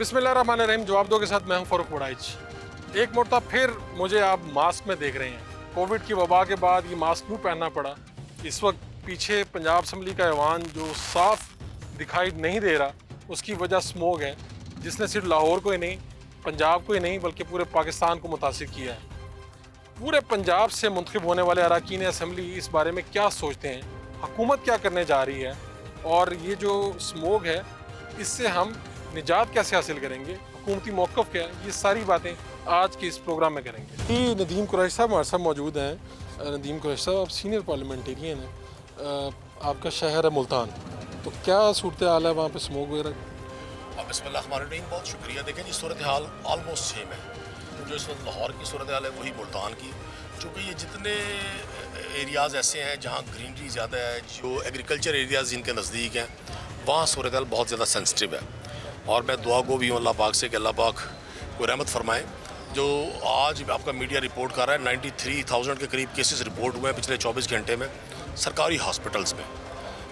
बिस्मिल्लाहिर्रहमानिर्रहीम। जवाब दो के साथ मैं हूं फ़ारूक वड़ाइच। एक मरतबा फिर मुझे आप मास्क में देख रहे हैं। कोविड की वबा के बाद ये मास्क क्यों पहनना पड़ा? इस वक्त पीछे पंजाब असम्बली का ऐवान जो साफ दिखाई नहीं दे रहा, उसकी वजह स्मोग है, जिसने सिर्फ लाहौर को ही नहीं, पंजाब को ही नहीं, बल्कि पूरे पाकिस्तान को मुतासिर किया है। पूरे पंजाब से मुंतखब होने वाले अरकान असम्बली इस बारे में क्या सोचते हैं, हुकूमत क्या करने जा रही है, और ये जो स्मोग है इससे हम निजात कैसे हासिल करेंगे, हुकूमती मौक़िफ़ क्या है, ये सारी बातें आज के इस प्रोग्राम में करेंगे। ये नदीम कुरैशी साहब हमारे साथ मौजूद हैं। नदीम कुरैशी साहब, आप सीनियर पार्लियामेंटेरियन हैं, आपका शहर है मुल्तान, तो क्या सूरत हाल है वहाँ पे स्मोक वगैरह? बिस्मिल्लाहिर्रहमानिर्रहीम, बहुत शुक्रिया। देखें जी, सूरत हाल ऑलमोस्ट सेम है। जो इस वक्त लाहौर की सूरत हाल है वही मुल्तान की। चूँकि ये जितने एरियाज़ ऐसे हैं जहाँ ग्रीनरी ज़्यादा है, जो एग्रीकल्चर एरियाज़ जिनके नज़दीक हैं, वहाँ सूरत हाल बहुत ज़्यादा सेंसिटिव है। और मैं दुआ गो भी हूँ अल्लाह पाक से कि अल्लाह पाक को रहमत फरमाए। जो आज आपका मीडिया रिपोर्ट कर रहा है 93,000 के करीब केसेस रिपोर्ट हुए हैं पिछले 24 घंटे में सरकारी हॉस्पिटल्स में,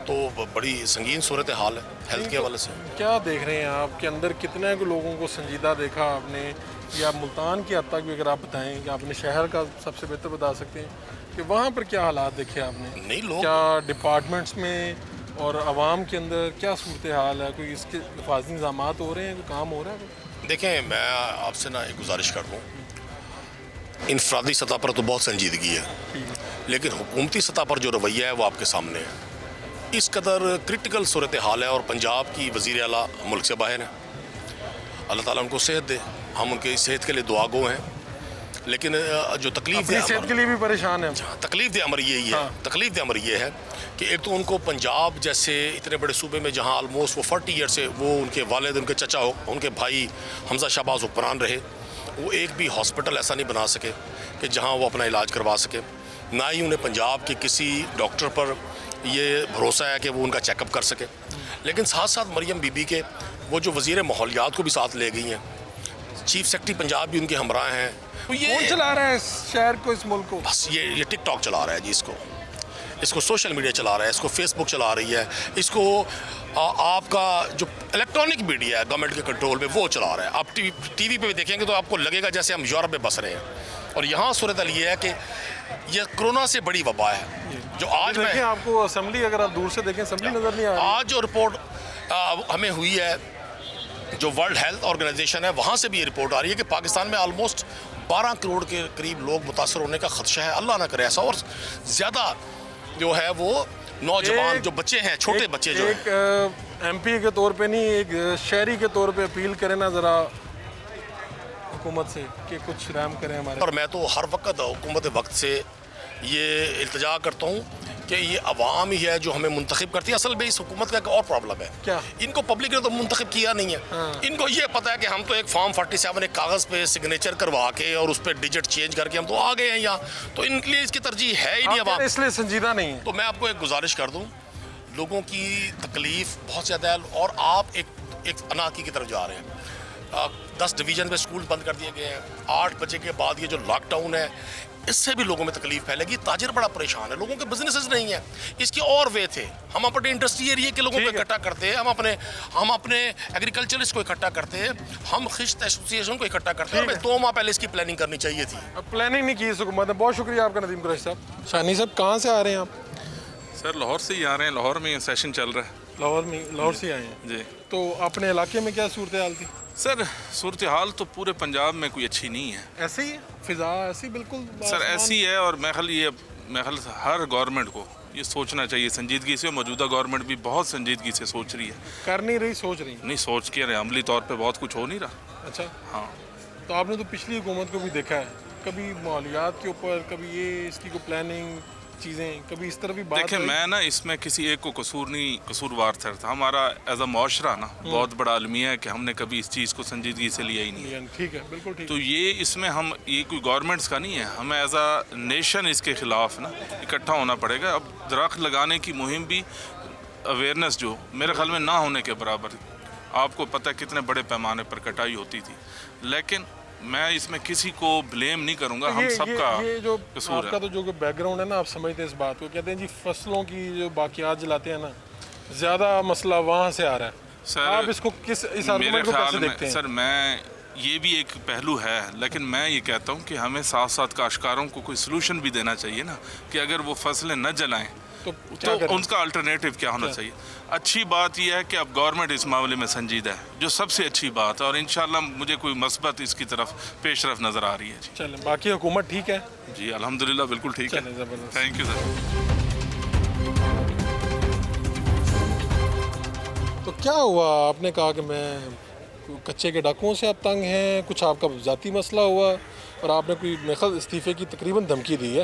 तो बड़ी संगीन सूरत हाल है हेल्थ के हवाले से। क्या देख रहे हैं आपके अंदर, कितने लोगों को संजीदा देखा आपने, या मुल्तान की हद तक भी अगर आप बताएं कि आपने शहर का सबसे बेहतर बता सकते हैं कि वहाँ पर क्या हालात देखे आपने? नहीं, लोग क्या डिपार्टमेंट्स में और आवाम के अंदर क्या सूरत हाल है? कोई इसके हिफाजती इंतजाम हो रहे हैं, कोई काम हो रहा है? देखें, मैं आपसे ना एक गुजारिश कर दूँ, इनफरादी सतह पर तो बहुत संजीदगी है, लेकिन हुकूमती सतह पर जो रवैया है वो आपके सामने है। इस कदर क्रिटिकल सूरत हाल है और पंजाब की वज़ीर आला मुल्क से बाहर है। अल्लाह ताला उनको सेहत दे, हम उनके सेहत के लिए दुआ गो हैं। लेकिन जो तकलीफ सेहत के लिए भी परेशान है। तकलीफ दे अमर यही है, तकलीफ दे अमर ये है कि एक तो उनको पंजाब जैसे इतने बड़े सूबे में जहाँ आलमोस्ट वो 40 ईयर से वो उनके वालिद, उनके चचा हो, उनके भाई हमजा शहबाज हुक्मरान रहे, वो एक भी हॉस्पिटल ऐसा नहीं बना सके कि जहाँ वो अपना इलाज करवा सके। ना ही उन्हें पंजाब के किसी डॉक्टर पर ये भरोसा है कि वो उनका चेकअप कर सके। लेकिन साथ साथ मरियम बीबी के वो जो वज़ीर माहौलियात को भी साथ ले गई हैं, चीफ सेक्रेटरी पंजाब भी उनके हमरा हैं। तो ये कौन चला रहा है इस शहर को, इस मुल्क को? बस ये टिकटॉक चला रहा है जी, इसको सोशल मीडिया चला रहा है, इसको फेसबुक चला रही है, इसको आपका जो इलेक्ट्रॉनिक मीडिया है गवर्नमेंट के कंट्रोल में वो चला रहा है। आप टीवी पे भी देखेंगे तो आपको लगेगा जैसे हम यूरोप में बस रहे हैं। और यहाँ सूरत हाल ये है कि यह कोरोना से बड़ी वबा है। जो आज देखें, आपको असम्बली अगर आप दूर से देखें असम्बली नज़र नहीं आ रही। आज जो रिपोर्ट हमें हुई है, जो वर्ल्ड हेल्थ ऑर्गेनाइजेशन है, वहाँ से भी ये रिपोर्ट आ रही है कि पाकिस्तान में ऑलमोस्ट 12 करोड़ के करीब लोग मुतासर होने का खदशा है। अल्लाह ना करे ऐसा, और ज़्यादा जो है वो नौजवान जो बच्चे हैं, छोटे बच्चे जो एक MP के तौर पे नहीं, एक शहरी के तौर पे अपील करें ना ज़रा हुकूमत से कि कुछ रहम करें हमारे। और मैं तो हर वक्त हुकूमत वक्त से ये इल्तिजा करता हूँ कि ये अवाम ही है जो हमें मुंतखब करती है। असल में इस हुकूमत का एक और प्रॉब्लम है, क्या? इनको पब्लिक ने तो मुंतखब किया नहीं है। इनको ये पता है कि हम तो एक फॉर्म 47 एक कागज़ पे सिग्नेचर करवा के और उस पर डिजिट चेंज करके हम तो आ गए हैं यहाँ, तो इनके लिए इसकी तरजीह है ही नहीं अवाम, इसलिए संजीदा नहीं है। तो मैं आपको एक गुजारिश कर दूँ, लोगों की तकलीफ बहुत ज़्यादा है और आप एक अनाकी की तरफ जा रहे हैं। 10 डिवीज़न में स्कूल बंद कर दिए गए हैं। 8 बजे के बाद ये जो लॉकडाउन है, इससे भी लोगों में तकलीफ फैलेगी। ताजिर बड़ा परेशान है, लोगों के बिजनेसेस नहीं है। इसके और वे थे, हम अपने इंडस्ट्री एरिया के लोगों को इकट्ठा करते हैं, हम अपने एग्रीकल्चरिस्ट को इकट्ठा करते हैं, हम खिश्त एसोसिएशन को इकट्ठा करते हैं। हमें 2 माह पहले इसकी प्लानिंग करनी चाहिए थी। अब प्लानिंग नहीं की इस हुकूमत ने। बहुत शुक्रिया आपका नदीम कुरैशी साहब। शानी साहब, कहाँ से आ रहे हैं आप? सर लाहौर से ही आ रहे हैं, लाहौर में सेशन चल रहा है। लाहौर से आए हैं जी। तो अपने इलाके में क्या सूरत हाल थी? सर सूरत हाल तो पूरे पंजाब में कोई अच्छी नहीं है। ऐसे ही है, फिजा ऐसी बिल्कुल सर ऐसी है, और मैं ख्याल हर गवर्नमेंट को ये सोचना चाहिए संजीदगी से। मौजूदा गवर्नमेंट भी बहुत संजीदगी से सोच रही है। कर नहीं रही, सोच रही नहीं सोच के अमली तौर पे बहुत कुछ हो नहीं रहा। अच्छा, हाँ। तो आपने तो पिछली हुकूमत को भी देखा है, कभी माहौलियात के ऊपर, कभी ये इसकी को प्लानिंग चीज़ें, कभी इस तरह भी बात। देखिए, मैं ना इसमें किसी एक को कसूरवार था। हमारा एज अ मुआशरा ना बहुत बड़ा अलमिया है कि हमने कभी इस चीज़ को संजीदगी से लिया ही नहीं। ठीक है, बिल्कुल ठीक। तो ये इसमें हम ये कोई गवर्नमेंट्स का नहीं है, हमें एज अ नेशन इसके ख़िलाफ़ ना इकट्ठा होना पड़ेगा। अब दरख्त लगाने की मुहिम भी अवेयरनेस जो मेरे ख्याल में ना होने के बराबर। आपको पता है कितने बड़े पैमाने पर कटाई होती थी, लेकिन मैं इसमें किसी को ब्लेम नहीं करूंगा, हम सबका ये जो कसूर आपका है। तो जो बैकग्राउंड है ना, आप समझते हैं इस बात को। कहते हैं जी फसलों की जो बाकियात जलाते हैं ना, ज़्यादा मसला वहाँ से आ रहा है। सर आप इसको इस मेरे आर्गुमेंट को ख्याल कैसे में देखते हैं? सर मैं ये भी एक पहलू है, लेकिन मैं ये कहता हूँ कि हमें साथ साथ काश्तकारों को कोई सलूशन भी देना चाहिए ना, कि अगर वो फसलें न जलाएं तो क्या तो करें? उनका अल्टरनेटिव क्या होना चाहिए। अच्छी बात यह है कि अब गवर्नमेंट इस मामले में संजीदा है, जो सबसे अच्छी बात है, और इंशाल्लाह मुझे कोई मस्बत इसकी तरफ पेशरफ नज़र आ रही है। जी चलें, बाकी हुकूमत ठीक है? जी अल्हम्दुलिल्लाह बिल्कुल ठीक है। चलें, ज़बरदस्त। Thank you sir. तो क्या हुआ? आपने कहा कि मैं कच्चे के डाकुओं से आप तंग हैं, कुछ आपका ज़ाती मसला हुआ और आपने कोई मेरे ख्याल इस्तीफ़े की तकरीबन धमकी दी है।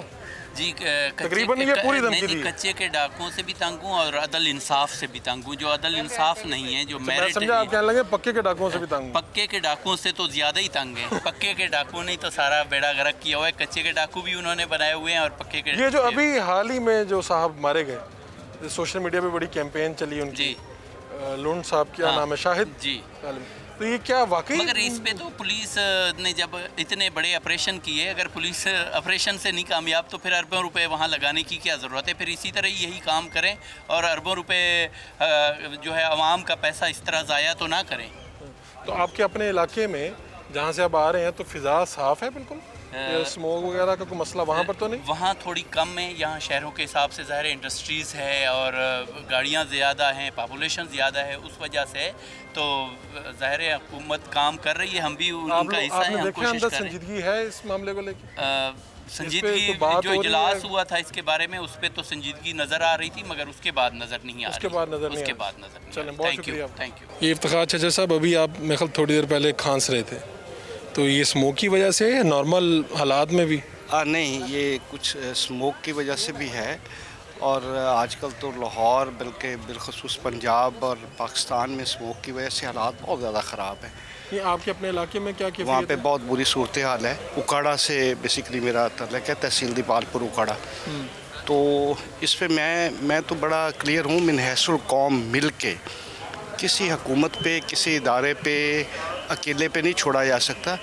जी तकरीबन ये पूरी धमकी दी। कच्चे के डाकुओं से भी तंग हूँ और अदल इंसाफ से भी तंग हूँ। जो अदल इंसाफ नहीं है, जो मैं मेरिट समझा आप कहने लगे पक्के के डाकुओं से भी तंग हूँ। पक्के के डाकुओं से तो ज़्यादा ही तंग है। पक्के के डाकुओं ने तो सारा बेड़ा गर्क किया हुआ है, कच्चे के डाकू भी उन्होंने बनाए हुए हैं और पक्के के ये जो अभी हाल ही में जो साहब मारे गए, सोशल मीडिया पे बड़ी कैंपेन चली उनकी, जी लून साहब, क्या हाँ, नाम है, शाहिद जी। तो ये क्या वाकई? मगर इस पे तो पुलिस ने जब इतने बड़े ऑपरेशन किए, अगर पुलिस ऑपरेशन से नहीं कामयाब तो फिर अरबों रुपए वहाँ लगाने की क्या ज़रूरत है? फिर इसी तरह यही काम करें और अरबों रुपए जो है आवाम का पैसा इस तरह ज़ाया तो ना करें। तो आपके अपने इलाके में जहाँ से आप आ रहे हैं तो फिजा साफ है बिल्कुल? स्मोक वगैरह का कोई मसला वहाँ पर तो नहीं? वहाँ थोड़ी कम है, यहाँ शहरों के हिसाब से ज़ाहिर इंडस्ट्रीज़ है और गाड़ियाँ ज़्यादा हैं, पॉपुलेशन ज़्यादा है, उस वजह से तो ज़ाहिर है हुकूमत काम कर रही है, हम भी उनका हिस्सा हैं, आपने हम देखा कोशिश अंदर कर रहे हैं। संजीदगी है इस मामले को लेकर? संजीदगी कोई बात जो हो रही इजलास है? हुआ था इसके बारे में, उस पर तो संजीदगी नज़र आ रही थी, मगर उसके बाद नज़र नहीं आ रही। उसके बाद नज़र नहीं उसके आ बाद नज़र नहीं। चलें, बहुत थैंक यू, शुक्रिया। Thank you. ये इफ्तिखार चाचा साहब, अभी आप मेरे ख्याल थोड़ी देर पहले खांस रहे थे, तो ये स्मोक की वजह से है, नॉर्मल हालात में भी? नहीं, ये कुछ स्मोक की वजह से भी है और आजकल तो लाहौर बल्कि बिलखसूस पंजाब और पाकिस्तान में स्मोक की वजह से हालात बहुत ज़्यादा ख़राब हैं। ये आपके अपने इलाके में क्या वहाँ पे है? बहुत बुरी सूरत हाल है। उकाड़ा से बेसिकली मेरा तल्लुक़ है, तहसील दीपालपुर उकाड़ा। तो इस पे मैं तो बड़ा क्लियर हूँ, मिनहसुल कौम मिल के किसी हुकूमत पे, किसी इदारे पे अकेले पे नहीं छोड़ा जा सकता।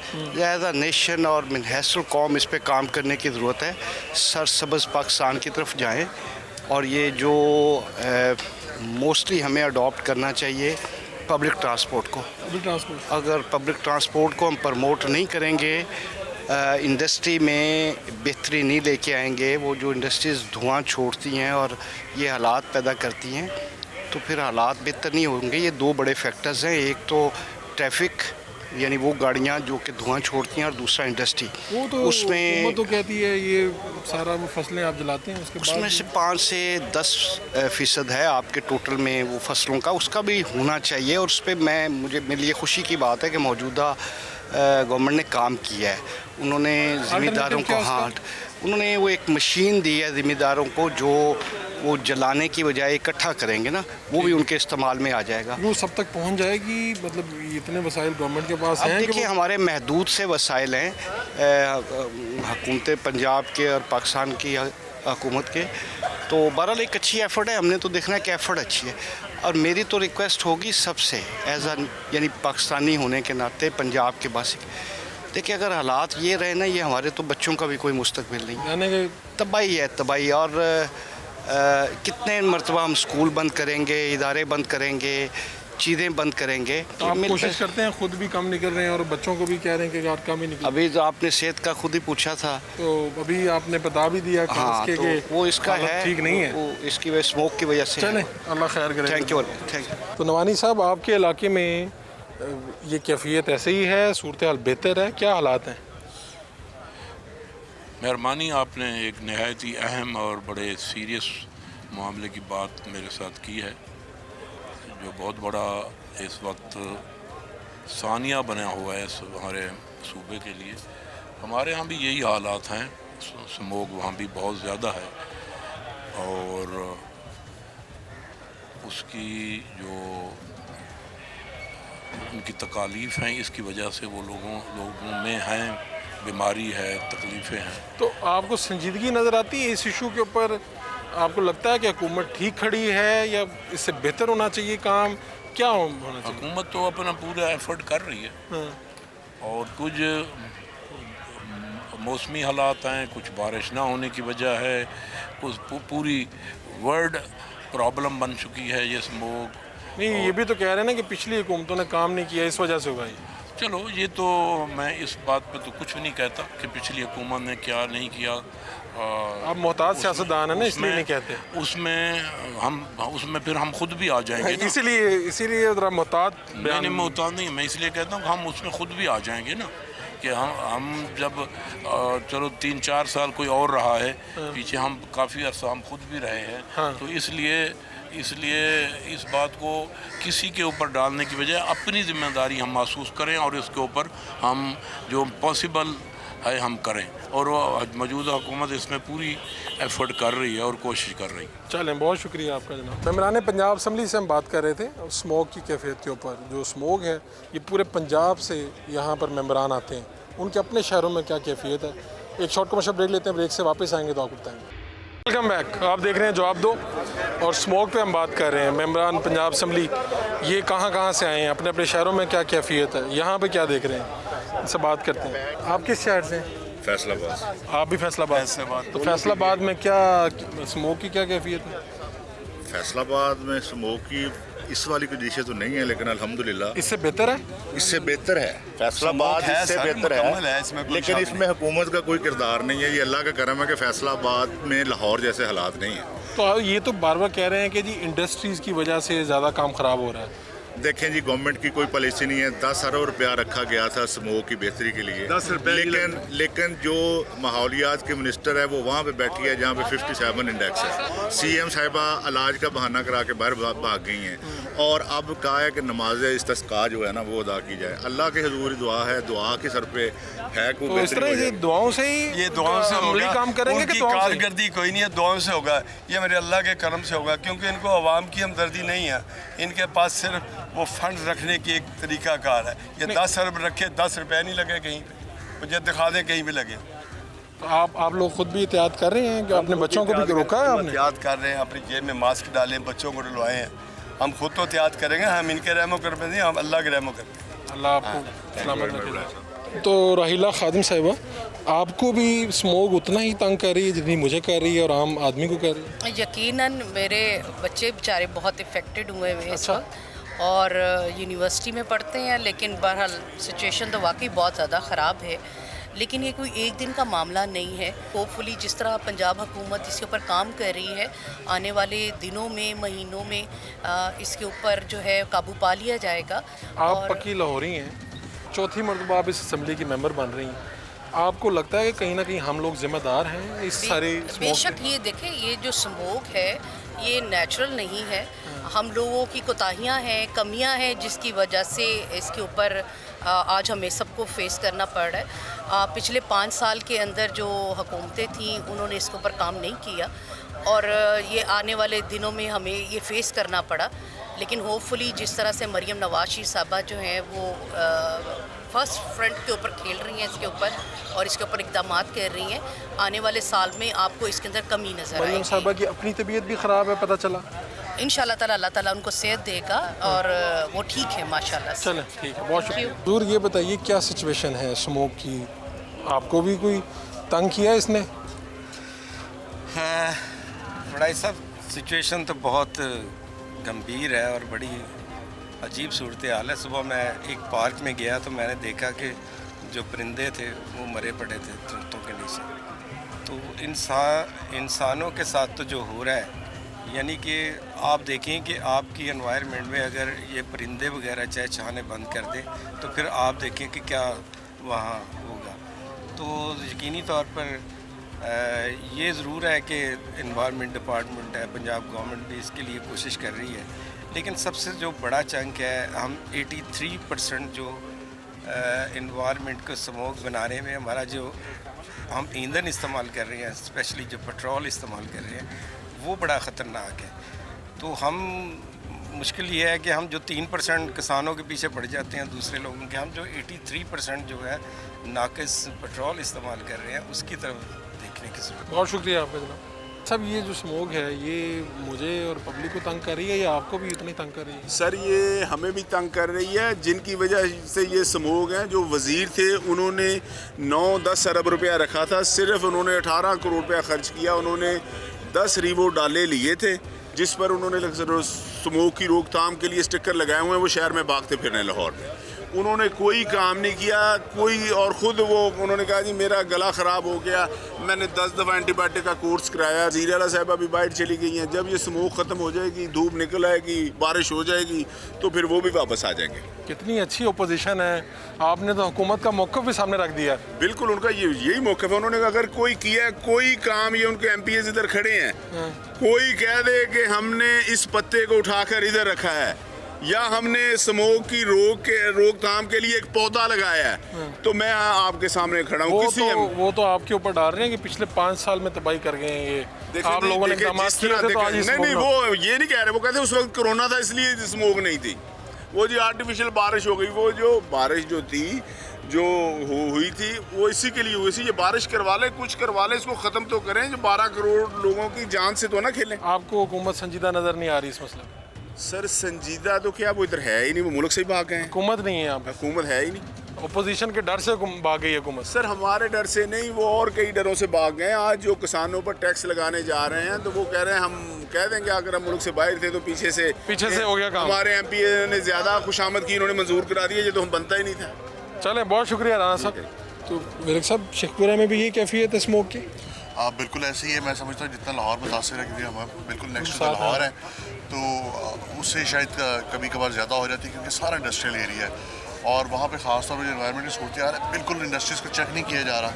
एज अ नेशन और मिनहसुल कौम इस पे काम करने की ज़रूरत है। सरसब्ज़ पाकिस्तान की तरफ जाएं और ये जो मोस्टली हमें अडॉप्ट करना चाहिए पब्लिक ट्रांसपोर्ट को। अगर पब्लिक ट्रांसपोर्ट को हम प्रमोट नहीं करेंगे, इंडस्ट्री में बेहतरी नहीं लेके आएंगे, वो जो इंडस्ट्रीज़ धुआं छोड़ती हैं और ये हालात पैदा करती हैं, तो फिर हालात बेहतर नहीं होंगे। ये दो बड़े फैक्टर्स हैं, एक तो ट्रैफिक यानी वो गाड़ियाँ जो कि धुआं छोड़ती हैं और दूसरा इंडस्ट्री। वो तो उसमें तो कहती है ये सारा वो फसलें आप जलाते हैं उसके बाद उसमें से 5 से 10% है आपके टोटल में वो फसलों का, उसका भी होना चाहिए। और उस पर मेरे लिए खुशी की बात है कि मौजूदा गवर्नमेंट ने काम किया है। उन्होंने ज़िम्मेदारों को उन्होंने वो एक मशीन दी है ज़िम्मेदारों को, जो वो जलाने की बजाय इकट्ठा करेंगे ना, वो भी उनके इस्तेमाल में आ जाएगा। वो सब तक पहुंच जाएगी? मतलब इतने वसाइल गवर्नमेंट के पास अब हैं? देखिए हमारे महदूद से वसाइल हैं हुकूमत पंजाब के और पाकिस्तान की हुकूमत के, तो बहरहाल एक अच्छी एफ़र्ट है। हमने तो देखना है कि एफ़र्ट अच्छी है। और मेरी तो रिक्वेस्ट होगी सबसे एज यानी पाकिस्तानी होने के नाते, पंजाब के बासी, देखिए अगर हालात ये रहे ना, ये हमारे तो बच्चों का भी कोई मुस्तकबिल नहीं, यानी कि तबाही है तबाही। और कितने मरतबा हम स्कूल बंद करेंगे, इदारे बंद करेंगे, चीज़ें बंद करेंगे। तो आप कोशिश करते हैं, खुद भी कम निकल रहे हैं और बच्चों को भी कह रहे हैं कि आप कम ही निकल। अभी जो आपने सेहत का खुद ही पूछा था, तो अभी आपने बता भी दिया कि हाँ, इसके तो के वो इसका है ठीक नहीं है, वो इसकी वजह स्मोक की वजह से। चलें, अल्लाह खैर करे। Thank you. तो नवानी साहब, आपके इलाके में ये कैफियत ऐसे ही है, सूरत हाल बेहतर है, क्या हालात हैं? मेहरबानी, आपने एक नहायत ही अहम और बड़े सीरियस मामले की बात मेरे साथ की है, जो बहुत बड़ा इस वक्त सानिया बना हुआ है हमारे सूबे के लिए। हमारे यहाँ भी यही हालात हैं, स्मोक वहाँ भी बहुत ज़्यादा है और उसकी जो उनकी तकालीफ़ हैं, इसकी वजह से वो लोगों में हैं, बीमारी है, तकलीफ़ें हैं। तो आपको संजीदगी नज़र आती है इस इशू के ऊपर? आपको लगता है कि हुकूमत ठीक खड़ी है या इससे बेहतर होना चाहिए काम? क्या होना चाहिए? हुकूमत तो अपना पूरा एफर्ट कर रही है और कुछ मौसमी हालात हैं, कुछ बारिश ना होने की वजह है, कुछ पूरी वर्ल्ड प्रॉब्लम बन चुकी है ये स्मोक। नहीं, ये भी तो कह रहे हैं ना कि पिछली हुकूमतों ने काम नहीं किया, इस वजह से हुआ ये। चलो ये तो मैं इस बात पे तो कुछ भी नहीं कहता कि पिछली हुकूमत ने क्या नहीं किया। आप मोहताज सियासतदान है ना, इसलिए नहीं कहते। उसमें फिर हम खुद भी आ जाएंगे ना। इसीलिए जरा मोहतात मैंने मोहताज नहीं, मैं इसलिए कहता हूँ कि हम उसमें खुद भी आ जाएंगे ना कि हम जब चलो 3-4 साल कोई और रहा है पीछे, हम काफ़ी अर्सा हम खुद भी रहे हैं। हाँ। तो इसलिए इस बात को किसी के ऊपर डालने की बजाय अपनी जिम्मेदारी हम महसूस करें और इसके ऊपर हम जो पॉसिबल है हम करें, और मौजूदा हुकूमत इसमें पूरी एफर्ट कर रही है और कोशिश कर रही है। चलें, बहुत शुक्रिया आपका जनाब। मेम्बरान पंजाब असम्बली से हम बात कर रहे थे स्मोक की कैफियत के ऊपर। जो स्मोक है ये पूरे पंजाब से यहाँ पर मेम्बरान आते हैं, उनके अपने शहरों में क्या कैफियत है। एक शॉर्ट कमर्शियल ब्रेक लेते हैं, ब्रेक से वापस आएंगे तो आपको बताएंगे। वेलकम बैक, आप देख रहे हैं जवाब दो और स्मोक पे हम बात कर रहे हैं। मेम्बरान पंजाब असम्बली ये कहाँ से आए हैं, अपने अपने शहरों में क्या कैफियत है, यहाँ पे क्या देख रहे हैं, इनसे बात करते हैं। आप किस शहर से हैं? फैसलाबाद। आप भी फैसलाबाद। तो फैसलाबाद में क्या स्मोक की क्या कैफियत है? फैसलाबाद में स्मोक की इस वाली कंडीशन तो नहीं है, लेकिन अल्हम्दुलिल्लाह इससे बेहतर है। इससे बेहतर है फैसलाबाद, इससे बेहतर है, लेकिन इसमें हुकूमत का कोई किरदार नहीं है। ये अल्लाह का करम है कि फैसलाबाद में लाहौर जैसे हालात नहीं है। तो ये तो बार बार कह रहे हैं कि जी इंडस्ट्रीज़ की वजह से ज़्यादा काम ख़राब हो रहा है। देखें जी, गवर्नमेंट की कोई पॉलिसी नहीं है। 10 अरब रुपया रखा गया था स्मोक की बेहतरी के लिए, 10 रुपये, लेकिन जो माहौलियात के मिनिस्टर है वो वहाँ पे बैठी है जहाँ पे 57 इंडेक्स है। CM साहिबा इलाज का बहाना करा के बाहर भाग गई हैं और अब कहा है कि नमाज इस्तिस्का जो है ना वो अदा की जाए। अल्लाह के हुजूर दुआ है, दुआ के सर पे है कोई तो इस तरह ये दुआओं से ही ये दुआओं से होगा, काम करेंगे कि उनकी दुआओं से? कारकर्दगी कोई नहीं है, दुआओं से होगा। ये मेरे अल्लाह के करम से होगा, क्योंकि इनको अवाम की हमदर्दी नहीं है। इनके पास सिर्फ वो फंड रखने की एक तरीका कार है। ये 10 अरब रखे, 10 रुपये नहीं लगे कहीं पे, मुझे दिखा दें कहीं भी लगे। तो आप लोग खुद भी एहतियात कर रहे हैं कि अपने बच्चों को भी रोका है आपने? एहतियात कर रहे हैं, अपनी जेब में मास्क डालें, बच्चों को डलवाए हैं। हम खुद तो एहतियात करेंगे, हम इनके रहमो कर नहीं, हम अल्लाह के रहमो कर। अल्लाह आपको सलामत रखे। तो राहिला खादिम साहिबा, आपको भी स्मोक उतना ही तंग कर रही है जितनी मुझे कर रही है और आम आदमी को कर रही है? यकीनन मेरे बच्चे बेचारे बहुत इफ़ेक्टेड हुए हैं इस वक्त, और यूनिवर्सिटी में पढ़ते हैं, लेकिन बहरहाल सिचुएशन तो वाकई बहुत ज़्यादा ख़राब है। लेकिन ये कोई एक दिन का मामला नहीं है। होपफुली जिस तरह पंजाब हुकूमत इसके ऊपर काम कर रही है, आने वाले दिनों में, महीनों में इसके ऊपर जो है काबू पा लिया जाएगा। आप पक्की लाहौरी हैं, चौथी मरतबा आप इस असम्बली की मेंबर बन रही हैं। आपको लगता है कि कहीं ना कहीं हम लोग जिम्मेदार हैं इस सारे बेशक ये देखें, ये जो स्मोक है ये नेचुरल नहीं है। हम लोगों की कोताहियाँ हैं, कमियाँ हैं, जिसकी वजह से इसके ऊपर आज हमें सबको फेस करना पड़ रहा है। पिछले 5 साल के अंदर जो हुकूमतें थीं उन्होंने इसके ऊपर काम नहीं किया, और ये आने वाले दिनों में हमें ये फेस करना पड़ा। लेकिन होपफुली जिस तरह से मरीम नवाज़ साहबा जो हैं वो फर्स्ट फ्रंट के ऊपर खेल रही हैं इसके ऊपर, और इसके ऊपर इक़दामात कर रही हैं, आने वाले साल में आपको इसके अंदर कमी नज़र आएगी। मरीम साहबा की अपनी तबीयत भी ख़राब है, पता चला। इंशाल्लाह ताला अल्लाह ताला उनको सेहत देगा और वो ठीक है माशाल्लाह से। चलें, ठीक है, बहुत शुक्रिया। दूर ये बताइए क्या सिचुएशन है स्मोक की, आपको भी कोई तंग किया इसने? हाँ, बड़ा सब सिचुएशन तो बहुत गंभीर है और बड़ी अजीब सूरत हाल है। सुबह मैं एक पार्क में गया तो मैंने देखा कि जो परिंदे थे वो मरे पड़े थे दरख्तों के नीचे। तो इंसानों के साथ तो जो हो रहा है, यानी कि आप देखें कि आपकी एनवायरनमेंट में अगर ये परिंदे वगैरह चाहे चाहने बंद कर दें तो फिर आप देखें कि क्या वहाँ होगा। तो यकीनी तौर पर ये ज़रूर है कि इन्वायरमेंट डिपार्टमेंट है, पंजाब गवर्नमेंट भी इसके लिए कोशिश कर रही है, लेकिन सबसे जो बड़ा चंक है, हम 83% जो इन्वायरमेंट को स्मोक बनाने में हमारा जो हम ईंधन इस्तेमाल कर रहे हैं, स्पेशली जो पेट्रोल इस्तेमाल कर रहे हैं, वो बड़ा ख़तरनाक है। तो हम मुश्किल ये है कि हम जो 3% किसानों के पीछे पड़ जाते हैं दूसरे लोगों के, हम जो 83% जो है नाकिस पेट्रोल इस्तेमाल कर रहे हैं उसकी तरफ देखने की ज़रूरत। बहुत शुक्रिया आपका जनाब। सब ये जो स्मोक है ये मुझे और पब्लिक को तंग कर रही है या आपको भी इतनी तंग कर रही है? सर ये हमें भी तंग कर रही है, जिनकी वजह से ये स्मोक है। जो वज़ीर थे उन्होंने 9-10 अरब रुपया रखा था, सिर्फ उन्होंने 18 करोड़ रुपया खर्च किया। उन्होंने 10 रीवो डाले लिए थे जिस पर उन्होंने स्मोक की रोकथाम के लिए स्टिकर लगाए हुए हैं, वो शहर में भागते फिर रहे हैं लाहौर में। उन्होंने कोई काम नहीं किया कोई, और ख़ुद वो उन्होंने कहा जी मेरा गला ख़राब हो गया, मैंने 10 दफ़ा एंटीबायोटिक का कोर्स कराया। ज़ीरा आला साहिबा भी बाहर चली गई हैं। जब ये स्मोक ख़त्म हो जाएगी, धूप निकल आएगी, बारिश हो जाएगी, तो फिर वो भी वापस आ जाएंगे। कितनी अच्छी ओपोजिशन है, आपने तो हुकूमत का मौक़िफ़ भी सामने रख दिया। बिल्कुल उनका यही मौक़िफ़ है। उन्होंने अगर कोई किया कोई काम, ये उनके MPs इधर खड़े हैं, कोई कह दे कि हमने इस पत्ते को उठाकर इधर रखा है या हमने स्मोक की रोकथाम के लिए एक पौधा लगाया है, तो मैं आपके सामने खड़ा हूँ। वो तो आपके ऊपर डाल रहे हैं कि पिछले 5 साल में तबाही कर गए हैं ये। आप लोगों ने इक़दामात किए थे तो आज नहीं, वो ये नहीं कह रहे। वो कहते उस वक्त कोरोना था इसलिए स्मोक नहीं थी। वो जी आर्टिफिशियल बारिश हो गई, वो जो बारिश जो थी जो हुई थी वो इसी के लिए हुई थी। ये बारिश करवा ले, कुछ करवा ले, इसको ख़त्म तो करें। जो 12 करोड़ लोगों की जान से तो ना खेलें। आपको हुकूमत संजीदा नज़र नहीं आ रही इस मसले में? सर संजीदा तो क्या, वो इधर है ही नहीं, वो मुल्क से ही भाग गए हैं। हुकूमत नहीं है यहाँ पे, हुकूमत है ही नहीं। अपोजिशन के डर से भाग गई हुकूमत। सर हमारे डर से नहीं, वो और कई डरों से भाग गए। आज जो किसानों पर टैक्स लगाने जा रहे हैं, तो वो कह रहे हैं हम कह देंगे अगर हम मुल्क से बाहर थे तो पीछे से हो गया काम। हमारे MP ने ज़्यादा खुशामद की, इन्होंने मंजूर करा दिया, ये तो हम बनता ही नहीं था। चलें, बहुत शुक्रिया राना साहब। तो मेरे साहब शेखपुरा में भी यही कैफियत है स्मोक की? आप बिल्कुल ऐसे ही है। मैं समझता हूँ जितना लाहौर मुतासर है, क्योंकि हम बिल्कुल नेक्स्ट टू लाहौर है, तो उससे शायद कभी कभार ज़्यादा हो जाती है, क्योंकि सारा इंडस्ट्रियल एरिया है और वहाँ पे ख़ास तौर पर जो एनवायरमेंट की सूरत है, बिल्कुल इंडस्ट्रीज़ को चेक नहीं किया जा रहा।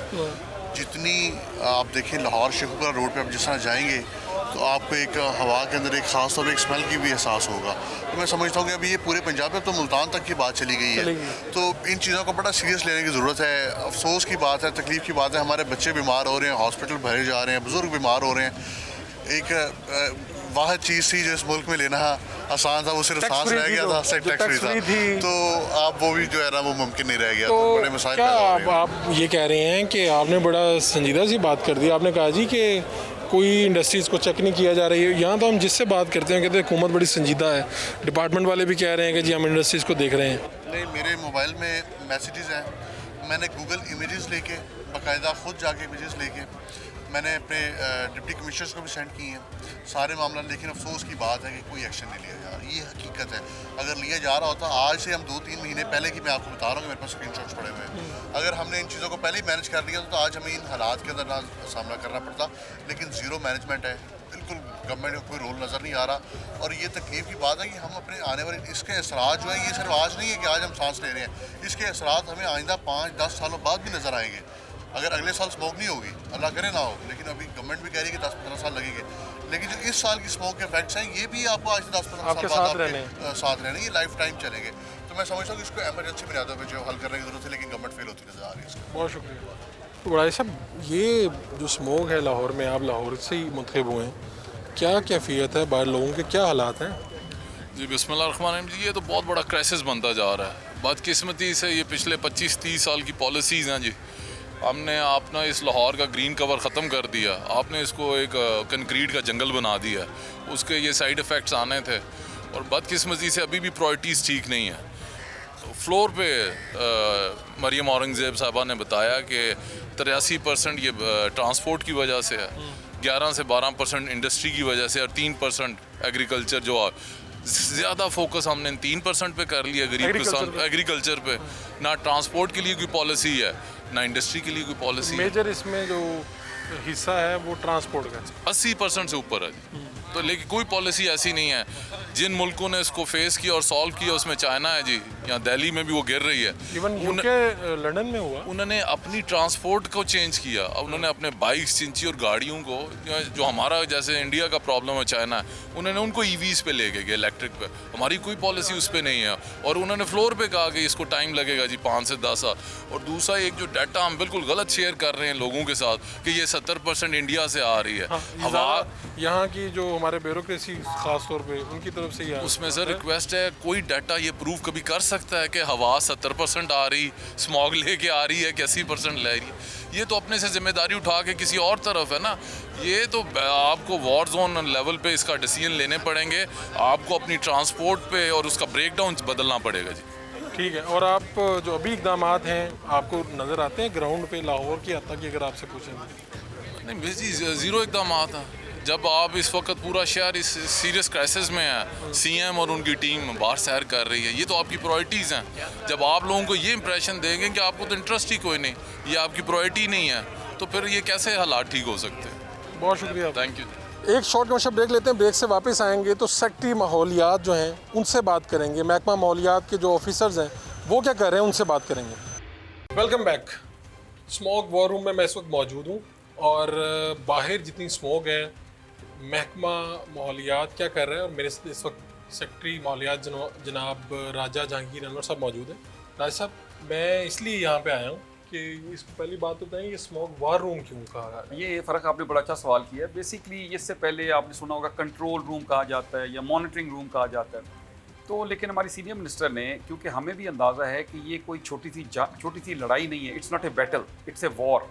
जितनी आप देखें लाहौर शेखपुरा रोड पे आप जिस तरह जाएंगे तो आपको एक हवा के अंदर एक ख़ास तौर पर एक स्मेल की भी एहसास होगा। तो मैं समझता हूँ कि अभी ये पूरे पंजाब में तो मुल्तान तक की बात चली गई है, तो इन चीज़ों को बड़ा सीरियस लेने की ज़रूरत है। अफसोस की बात है, तकलीफ़ की बात है, हमारे बच्चे बीमार हो रहे हैं, हॉस्पिटल भरे जा रहे हैं, बुज़ुर्ग बीमार हो रहे हैं। एक वाहद चीज़ थी जो इस मुल्क में लेना आसान था, वो सिर्फ सांस रह गया था, टैक्स फ्री था, तो आप वो भी जो है ना वो मुमकिन नहीं रह गया। तो बड़े मसाइल क्या आप ये कह रहे हैं कि आपने बड़ा संजीदा सी बात कर दी। आपने कहा जी कि कोई इंडस्ट्रीज़ को चेक नहीं किया जा रही है। यहाँ तो हम जिससे बात करते हैं कहते हैं हुकूमत बड़ी संजीदा है, डिपार्टमेंट वाले भी कह रहे हैं कि जी हम इंडस्ट्रीज़ को देख रहे हैं। नहीं, मेरे मोबाइल में मैसेजेस हैं, मैंने गूगल इमेजेस लेके बाकायदा ख़ुद जाके इमेजेस लेके मैंने अपने डिप्टी कमिश्नर्स को भी सेंड किए हैं सारे मामला। लेकिन अफसोस की बात है कि कोई एक्शन नहीं लिया जा रहा। ये हकीकत है। अगर लिया जा रहा होता, आज से हम 2-3 महीने पहले की मैं आपको बता रहा हूँ कि मेरे पास स्क्रीनशॉट्स पड़े हुए हैं, अगर हमने इन चीज़ों को पहले ही मैनेज कर लिया तो आज हमें इन हालात के अंदर ना सामना करना पड़ता। लेकिन ज़ीरो मैनेजमेंट है, बिल्कुल गवर्नमेंट का कोई रोल नज़र नहीं आ रहा। और ये तकलीफ की बात है कि हम अपने आने वाले इसके असरात जो है, ये सिर्फ आज नहीं है कि आज हम सांस ले रहे हैं, इसके असरात हमें आइंदा 5-10 सालों बाद भी नज़र आएंगे। अगर अगले साल स्मोक नहीं होगी, अल्लाह करे ना हो, लेकिन अभी गवर्नमेंट भी कह रही है कि 10-15 साल लगेंगे। लेकिन जो इस साल की स्मोक के इफेक्ट्स हैं, ये भी आपको आज से 10-15 साल बाद आपके साथ रहने, ये लाइफ टाइम चलेंगे। तो मैं समझता हूँ कि इसको एमरजेंसी बुनियादों पर जो हल करने की ज़रूरत है, लेकिन गवर्नमेंट फेल होती नजर आ रही है इसको। बहुत शुक्रिया। तो बड़ा साहब, ये जो स्मोक है लाहौर में, आप लाहौर से ही मुंतखब हुए हैं, क्या कैफियत है, बाहर लोगों के क्या हालात हैं? जी बिस्मिल्लाहिर्रहमानिर्रहीम जी, ये तो बहुत बड़ा क्राइसिस बनता जा रहा है। बदकिस्मती से ये पिछले 25-30 साल की पॉलिसीज़ हैं जी। हमने अपना इस लाहौर का ग्रीन कवर ख़त्म कर दिया, आपने इसको एक कंक्रीट का जंगल बना दिया, उसके ये साइड इफ़ेक्ट्स आने थे। और बदकिस्मती से अभी भी प्रायोरिटीज़ ठीक नहीं है। तो फ्लोर पे मरियम औरंगज़ेब साहबा ने बताया कि 83% ये ट्रांसपोर्ट की वजह से है, 11 से 12% इंडस्ट्री की वजह से और 3% एग्रीकल्चर। जो ज़्यादा फोकस हमने 3% पे कर लिया गरीब किसान एग्रीकल्चर पे। ना ट्रांसपोर्ट के लिए कोई पॉलिसी है, ना इंडस्ट्री के लिए कोई पॉलिसी। मेजर इसमें जो हिस्सा है वो ट्रांसपोर्ट का 80% से ऊपर है। तो लेकिन कोई पॉलिसी ऐसी नहीं है। जिन मुल्कों ने इसको फेस किया और सॉल्व किया, उसमें चाइना है जी, यहाँ दिल्ली में भी वो गिर रही है। इवन यूके लंदन में हुआ, उन्होंने अपनी ट्रांसपोर्ट को चेंज किया। उन्होंने अपने बाइक्स चिंची और गाड़ियों को, जो हमारा जैसे इंडिया का प्रॉब्लम है चाइना है, उन्होंने उनको EVs पे ले गए, इलेक्ट्रिक पे। हमारी कोई पॉलिसी उस पर नहीं है। और उन्होंने फ्लोर पे कहा कि इसको टाइम लगेगा जी 5 से 10 साल। और दूसरा एक जो डाटा हम बिल्कुल गलत शेयर कर रहे हैं लोगों के साथ कि ये 70% इंडिया से आ रही है। हाँ, हवा यहाँ की जो हमारे ब्यूरोक्रेसी खास तौर पे उनकी तरफ से ही उसमें सर रिक्वेस्ट है, कोई डाटा ये प्रूव कभी कर सकता है कि हवा 70% आ रही, स्मॉग लेके आ रही है कि 80% ले रही है? ये तो अपने से जिम्मेदारी उठा के किसी और तरफ है ना। ये तो आपको वॉर जोन लेवल पे इसका डिसीजन लेने पड़ेंगे, आपको अपनी ट्रांसपोर्ट पे और उसका ब्रेकडाउन बदलना पड़ेगा जी। ठीक है। और आप जो अभी इकदाम हैं आपको नज़र आते हैं ग्राउंड पे लाहौर की हद तक की, अगर आपसे पूछें? नहीं जी, ज़ीरो इकदाम हैं। जब आप इस वक्त पूरा शहर इस सीरियस क्राइसिस में है, सीएम और उनकी टीम बाहर सैर कर रही है, ये तो आपकी प्रायोरिटीज़ हैं। जब आप लोगों को ये इंप्रेशन देंगे कि आपको तो इंटरेस्ट ही कोई नहीं, ये आपकी प्रायोरिटी नहीं है, तो फिर ये कैसे हालात ठीक हो सकते हैं। बहुत शुक्रिया, थैंक यू। एक शॉर्ट कमर्शियल ब्रेक लेते हैं, ब्रेक से वापस आएंगे तो सेक्रेटरी माहौलियात जो हैं उनसे बात करेंगे, महकमा माहौलियात के जो ऑफिसर्स हैं वो क्या कर रहे हैं उनसे बात करेंगे। Welcome back. Smoke war room में मैं इस वक्त मौजूद हूँ और बाहर जितनी स्मोक है, महकमा माहौलियात क्या कर रहे हैं, और मेरे साथ इस वक्त सेक्रेटरी माहौलियात जनाब राजा जहांगीर अनवर साहब मौजूद हैं। राजा साहब, मैं इसलिए यहाँ पे आया हूँ कि इस पहली बात तो बताएं, ये स्मोक वार रूम क्यों कहा? ये फ़र्क आपने बड़ा अच्छा सवाल किया है। बेसिकली इससे पहले आपने सुना होगा कंट्रोल रूम कहा जाता है या मॉनिटरिंग रूम कहा जाता है, तो लेकिन हमारी सीनियर मिनिस्टर ने, क्योंकि हमें भी अंदाज़ा है कि ये कोई छोटी सी लड़ाई नहीं है, it's not a battle, it's a war.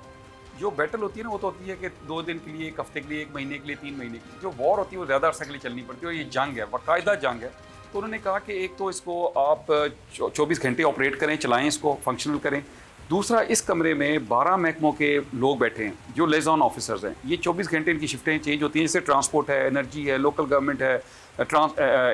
जो बैटल होती है ना वो तो होती है कि 2 दिन के लिए, 1 हफ्ते के लिए, 1 महीने के लिए, 3 महीने के लिए। जो वॉर होती है वो ज़्यादा अर्सा के लिए चलनी पड़ती है, और ये जंग है, बाकायदा जंग है। तो उन्होंने कहा कि एक तो इसको आप 24 घंटे ऑपरेट करें, चलाएँ, इसको फंक्शनल करें। दूसरा, इस कमरे में 12 महकमों के लोग बैठे हैं जो लेज़ॉन ऑफिसर्स हैं। ये 24 घंटे इनकी शिफ्टें चेंज होती हैं, जैसे ट्रांसपोर्ट है, एनर्जी है, लोकल गवर्नमेंट है,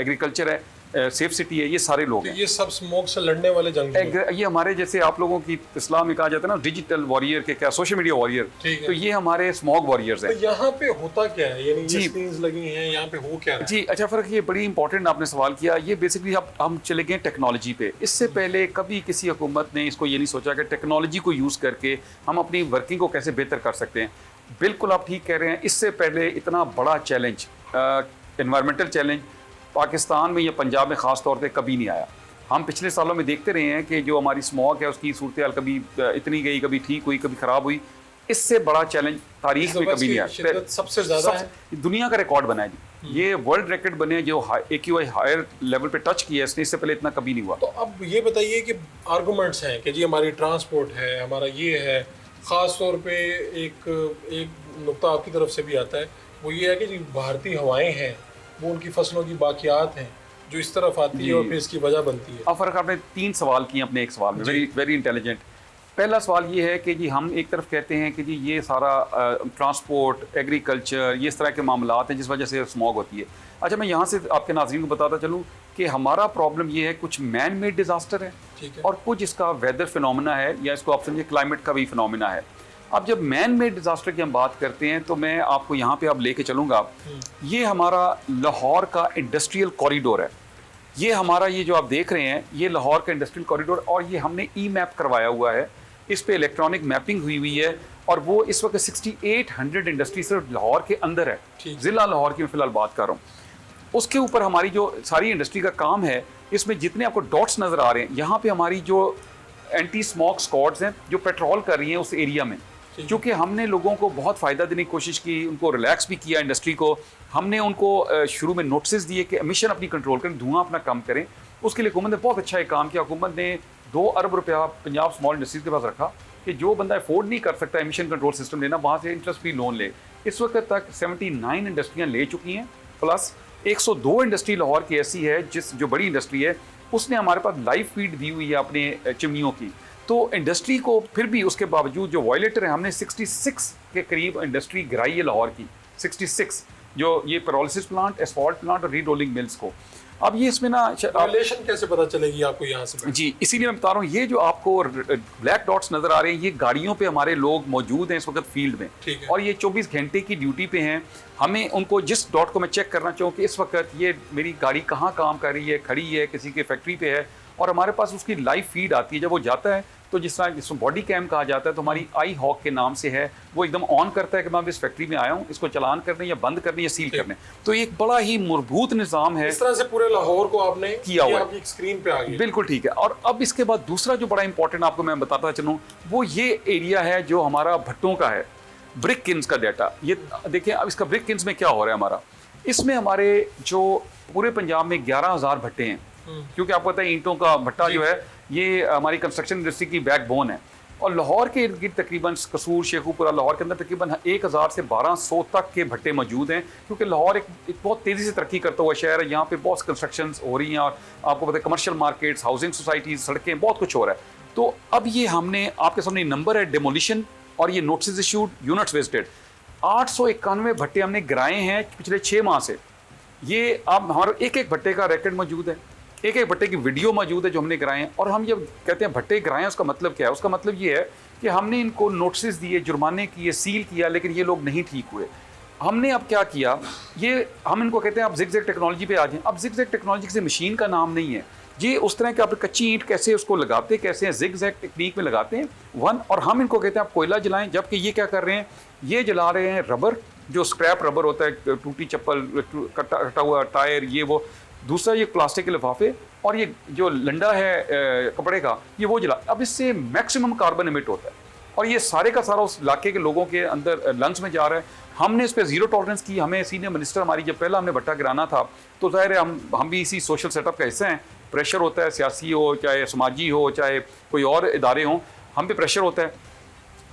एग्रीकल्चर है, सेफ सिटी है, ये सारे लोग हैं। ये सब स्मोक से लड़ने वाले जंग ये हमारे, जैसे आप लोगों की इस्लाम में कहा जाता है ना डिजिटल वॉरियर के, क्या सोशल मीडिया वॉरियर, तो ये हमारे स्मोक वॉरियर्स हैं। तो यहाँ पे होता क्या है, यानी ये स्क्रीन्स लगी हैं, यहाँ पे हो क्या रहा है? जी अच्छा फ़र्क, ये बड़ी इंपॉर्टेंट आपने सवाल किया। ये बेसिकली अब हम चले गए टेक्नोलॉजी पे। इससे पहले कभी किसी हुकूमत ने इसको ये नहीं सोचा कि टेक्नोलॉजी को यूज़ करके हम अपनी वर्किंग को कैसे बेहतर कर सकते हैं। बिल्कुल आप ठीक कह रहे हैं। इससे पहले इतना बड़ा चैलेंज, एनवायरमेंटल चैलेंज पाकिस्तान में या पंजाब में ख़ास तौर पे कभी नहीं आया। हम पिछले सालों में देखते रहे हैं कि जो हमारी स्मॉग है उसकी सूरत हाल कभी इतनी गई, कभी ठीक हुई, कभी ख़राब हुई। इससे बड़ा चैलेंज तारीख में कभी नहीं आया। सबसे ज़्यादा है, दुनिया का रिकॉर्ड बना है जी, ये वर्ल्ड रिकॉर्ड बने जो AQI हायर लेवल पे टच किया है इसने, इससे पहले इतना कभी नहीं हुआ। तो अब ये बताइए कि आर्गूमेंट्स हैं कि जी हमारी ट्रांसपोर्ट है, हमारा ये है, ख़ास तौर पे एक नुक्ता आपकी तरफ से भी आता है, वो ये है कि जी भारतीय हवाएं हैं, वो उनकी फसलों की बाकियात हैं जो इस तरफ आती है और फिर इसकी वजह बनती है। अब फ़र्क, आपने 3 सवाल किए अपने एक सवाल में, वेरी इंटेलिजेंट। पहला सवाल ये है कि जी हम एक तरफ कहते हैं कि जी ये सारा ट्रांसपोर्ट, एग्रीकल्चर, ये इस तरह के मामलात हैं जिस वजह से स्मॉग होती है। अच्छा, मैं यहाँ से आपके नाज़रीन को बताता चलूँ कि हमारा प्रॉब्लम ये है, कुछ मैन मेड डिज़ास्टर है और कुछ इसका वेदर फिनोमिना है, या इसको आप समझिए क्लाइमेट का भी फिनोमिना है। अब जब मैन मेड डिज़ास्टर की हम बात करते हैं तो मैं आपको यहाँ पे अब लेके चलूँगा। ये हमारा लाहौर का इंडस्ट्रियल कॉरिडोर है। ये हमारा, ये जो आप देख रहे हैं, ये लाहौर का इंडस्ट्रियल कॉरिडोर, और ये हमने ई-मैप करवाया हुआ है, इस पे इलेक्ट्रॉनिक मैपिंग हुई है, और वो इस वक्त 6800 इंडस्ट्री सिर्फ लाहौर के अंदर है, ज़िला लाहौर की मैं फ़िलहाल बात कर रहा हूँ। उसके ऊपर हमारी जो सारी इंडस्ट्री का काम है, इसमें जितने आपको डॉट्स नज़र आ रहे हैं, यहाँ पे हमारी जो एंटी स्मोक स्क्वाड्स हैं जो पेट्रोल कर रही हैं उस एरिया में, क्योंकि हमने लोगों को बहुत फ़ायदा देने की कोशिश की, उनको रिलैक्स भी किया इंडस्ट्री को। हमने उनको शुरू में नोटिस दिए कि एमिशन अपनी कंट्रोल करें, धुआं अपना कम करें। उसके लिए हुकूमत ने बहुत अच्छा एक काम किया। हुकूमत ने 2 अरब रुपया पंजाब स्मॉल इंडस्ट्रीज़ के पास रखा कि जो बंदा अफोर्ड नहीं कर सकता एमिशन कंट्रोल सिस्टम लेना, वहाँ से इंटरेस्ट फ्री लोन ले। इस वक्त तक 79 इंडस्ट्रियाँ ले चुकी हैं, प्लस 102 इंडस्ट्री लाहौर की ऐसी है जो बड़ी इंडस्ट्री है, उसने हमारे पास लाइव फीड दी हुई है अपने चिमनियों की। तो इंडस्ट्री को फिर भी उसके बावजूद जो वायलेटर है, हमने 66 के करीब इंडस्ट्री गिराई है लाहौर की, 66, जो ये पेरोलिसिस प्लांट, एस्फॉल्ट प्लांट और री रोलिंग मिल्स को। अब ये इसमें ना वायलेशन कैसे पता चलेगी आपको यहाँ से? जी, इसीलिए मैं बता रहा हूँ, ये जो आपको ब्लैक डॉट्स नज़र आ रहे हैं, ये गाड़ियों पे हमारे लोग मौजूद हैं इस वक्त फील्ड में, और ये 24 घंटे की ड्यूटी पे हैं। हमें उनको जिस डॉट को मैं चेक करना चाहूँ कि इस वक्त ये मेरी गाड़ी कहाँ काम कर रही है, खड़ी है, किसी के फैक्ट्री पे है, और हमारे पास उसकी लाइव फीड आती है। जब वो जाता है तो जिस तरह जिसको बॉडी कैम कहा जाता है, तो हमारी आई हॉक के नाम से है, वो एकदम ऑन करता है कि मैं इस फैक्ट्री में आया हूँ, इसको चलान करने या बंद करने या सील करने। तो एक बड़ा ही मजबूत निज़ाम है। इस तरह से पूरे लाहौर को आपने किया हुआ है, स्क्रीन पे आ गया। बिल्कुल ठीक है। और अब इसके बाद दूसरा जो बड़ा इंपॉर्टेंट आपको मैं बताता चलूँ, वो ये एरिया है जो हमारा भट्टों का है, ब्रिक किन्स का डाटा। ये देखिए, अब इसका ब्रिक किन्स में क्या हो रहा है हमारा, इसमें हमारे जो पूरे पंजाब में 11,000 भट्टे हैं, क्योंकि आपको पता है ईंटों का भट्टा जो है ये हमारी कंस्ट्रक्शन इंडस्ट्री की बैकबोन है। और लाहौर के इर्द गिर्द तकरीबन कसूर, शेखुपुरा, लाहौर के अंदर तकरीबन 1000 से 1200 तक के भट्टे मौजूद हैं, क्योंकि लाहौर एक बहुत तेज़ी से तरक्की करता हुआ शहर है। यहाँ पे बहुत कंस्ट्रक्शन हो रही हैं, और आपको पता है कमर्शियल मार्केट्स, हाउसिंग सोसाइटीज़, सड़कें, बहुत कुछ हो रहा है। तो अब ये हमने आपके सामने नंबर है डेमोलिशन, और ये नोटिस इशूड, यूनिट्स विजिटेड, 891 भट्टे हमने गिराए हैं पिछले 6 माह से। ये अब हमारा एक एक भट्टे का रिकॉर्ड मौजूद है, एक एक भट्टे की वीडियो मौजूद है जो हमने गिराए हैं। और हम जब कहते हैं भट्टे गिराए हैं, उसका मतलब क्या है? उसका मतलब ये है कि हमने इनको नोटिस दिए, जुर्माने किए, सील किया, लेकिन ये लोग नहीं ठीक हुए। हमने अब क्या किया, ये हम इनको कहते हैं आप जिग-जैग टेक्नोलॉजी पे आ जाएं। अब जिग-जैग टेक्नोलॉजी किसी मशीन का नाम नहीं है, ये उस तरह के आप कच्ची ईंट कैसे उसको लगाते कैसे हैं, जिग-जैग टेक्निक में लगाते हैं वन। और हम इनको कहते हैं आप कोयला जलाएं, जबकि ये क्या कर रहे हैं, ये जला रहे हैं रबर, जो स्क्रैप रबर होता है, टूटी चप्पल, कटा हुआ टायर, ये वो। दूसरा ये प्लास्टिक के लिफाफे, और ये जो लंडा है कपड़े का, ये वो जला। अब इससे मैक्सिमम कार्बन इमिट होता है, और ये सारे का सारा उस इलाके के लोगों के अंदर लंग्स में जा रहा है। हमने इस पर जीरो टॉलरेंस की। हमें सीनियर मिनिस्टर हमारी, जब पहला हमने भट्टा गिराना था, तो ज़ाहिर है हम भी इसी सोशल सेटअप का हिस्सा हैं। प्रेशर होता है, सियासी हो चाहे समाजी हो चाहे कोई और इदारे हों, हम पे प्रेशर होता है।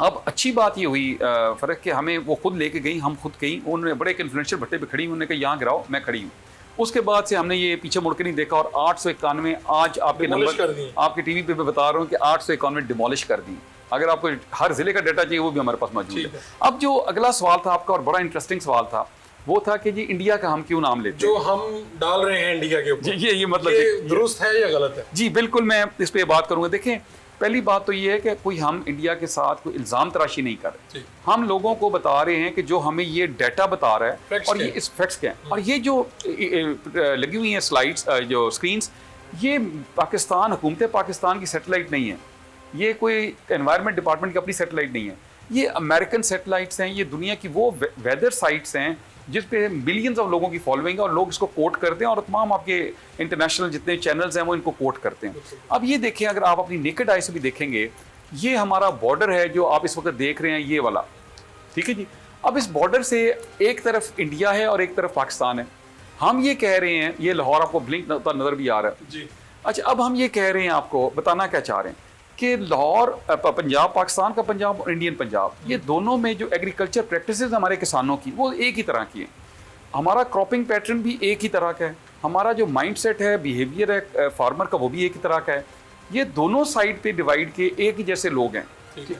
अब अच्छी बात ये हुई फ़र्क कि हमें वो खुद लेके गई, हम खुद गई, उन्होंने बड़े एक इन्फ्लुएंशियल भट्टे पे खड़ी, उन्होंने कहा यहाँ गिराओ, मैं खड़ी हूँ। उसके बाद से हमने ये पीछे मुड़ के नहीं देखा, और 891 आज आपके नंबर आपके टीवी पे मैं बता रहा हूँ कि 891 डिमोलिश कर दी। अगर आपको हर जिले का डाटा चाहिए वो भी हमारे पास मौजूद है। अब जो अगला सवाल था आपका, और बड़ा इंटरेस्टिंग सवाल था, वो था कि जी इंडिया का हम क्यों नाम लेते हैं, जो हम डाल रहे हैं इंडिया के ऊपर, ये मतलब ये दुरुस्त है या गलत है? जी बिल्कुल, मैं इस पे बात करूंगा। देखें, पहली बात तो ये है कि कोई हम इंडिया के साथ कोई इल्ज़ाम तराशी नहीं कर रहे, हम लोगों को बता रहे हैं कि जो हमें ये डाटा बता रहा है और ये इस फैक्ट्स क्या हैं। और ये जो लगी हुई हैं स्लाइड्स, जो स्क्रीन्स, ये पाकिस्तान, हुकूमत पाकिस्तान की सैटेलाइट नहीं है, ये कोई एनवायरनमेंट डिपार्टमेंट की अपनी सैटेलाइट नहीं है, ये अमेरिकन सैटेलाइट्स हैं। ये दुनिया की वो वेदर साइट्स हैं जिस पे मिलियंस ऑफ लोगों की फॉलोइंग है, और लोग इसको कोट करते हैं, और तमाम आपके इंटरनेशनल जितने चैनल्स हैं वो इनको कोट करते हैं। अब ये देखें, अगर आप अपनी नेकेड आई से भी देखेंगे, ये हमारा बॉर्डर है जो आप इस वक्त देख रहे हैं, ये वाला, ठीक है जी। अब इस बॉर्डर से एक तरफ इंडिया है और एक तरफ पाकिस्तान है। हम ये कह रहे हैं, ये लाहौर आपको ब्लिंक नज़र भी आ रहा है जी। अच्छा, अब हम ये कह रहे हैं, आपको बताना क्या चाह रहे हैं कि लाहौर पंजाब, पाकिस्तान का पंजाब और इंडियन पंजाब, ये दोनों में जो एग्रीकल्चर प्रैक्टिसेस हमारे किसानों की, वो एक ही तरह की हैं। हमारा क्रॉपिंग पैटर्न भी एक ही तरह का है, हमारा जो माइंडसेट है, बिहेवियर है फार्मर का, वो भी एक ही तरह का है। ये दोनों साइड पे डिवाइड के एक ही जैसे लोग हैं।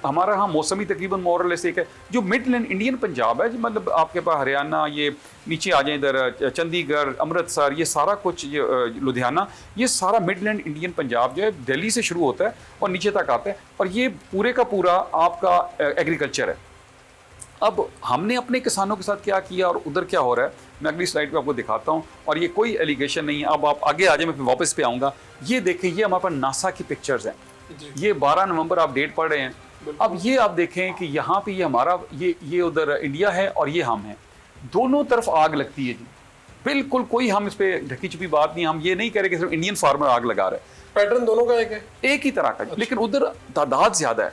हमारा हाँ मौसमी तकरीबन मोरल एक है। जो मिडलैंड इंडियन पंजाब है, मतलब आपके पास हरियाणा, ये नीचे आ जाए इधर चंडीगढ़, अमृतसर, ये सारा कुछ, ये लुधियाना, ये सारा मिडलैंड इंडियन पंजाब जो है दिल्ली से शुरू होता है और नीचे तक आता है, और ये पूरे का पूरा आपका एग्रीकल्चर है। अब हमने अपने किसानों के साथ क्या किया और उधर क्या हो रहा है, मैं अगली स्लाइड पे आपको दिखाता हूँ। और ये कोई एलिगेशन नहीं है। अब आप आगे आ जाए, मैं वापस पे आऊँगा। ये देखें, ये हमारे पास नासा की पिक्चर्स हैं, ये 12 नवंबर आप डेट पढ़ रहे हैं। अब ये आप देखें कि यहाँ पे ये हमारा, ये उधर इंडिया है और ये हम हैं, दोनों तरफ आग लगती है जी। बिल्कुल कोई हम इस पे ढकी छुपी बात नहीं, हम ये नहीं कह रहे कि सिर्फ इंडियन फार्मर आग लगा रहा है। पैटर्न दोनों का एक है, एक ही तरह का। अच्छा। लेकिन उधर तादाद ज्यादा है,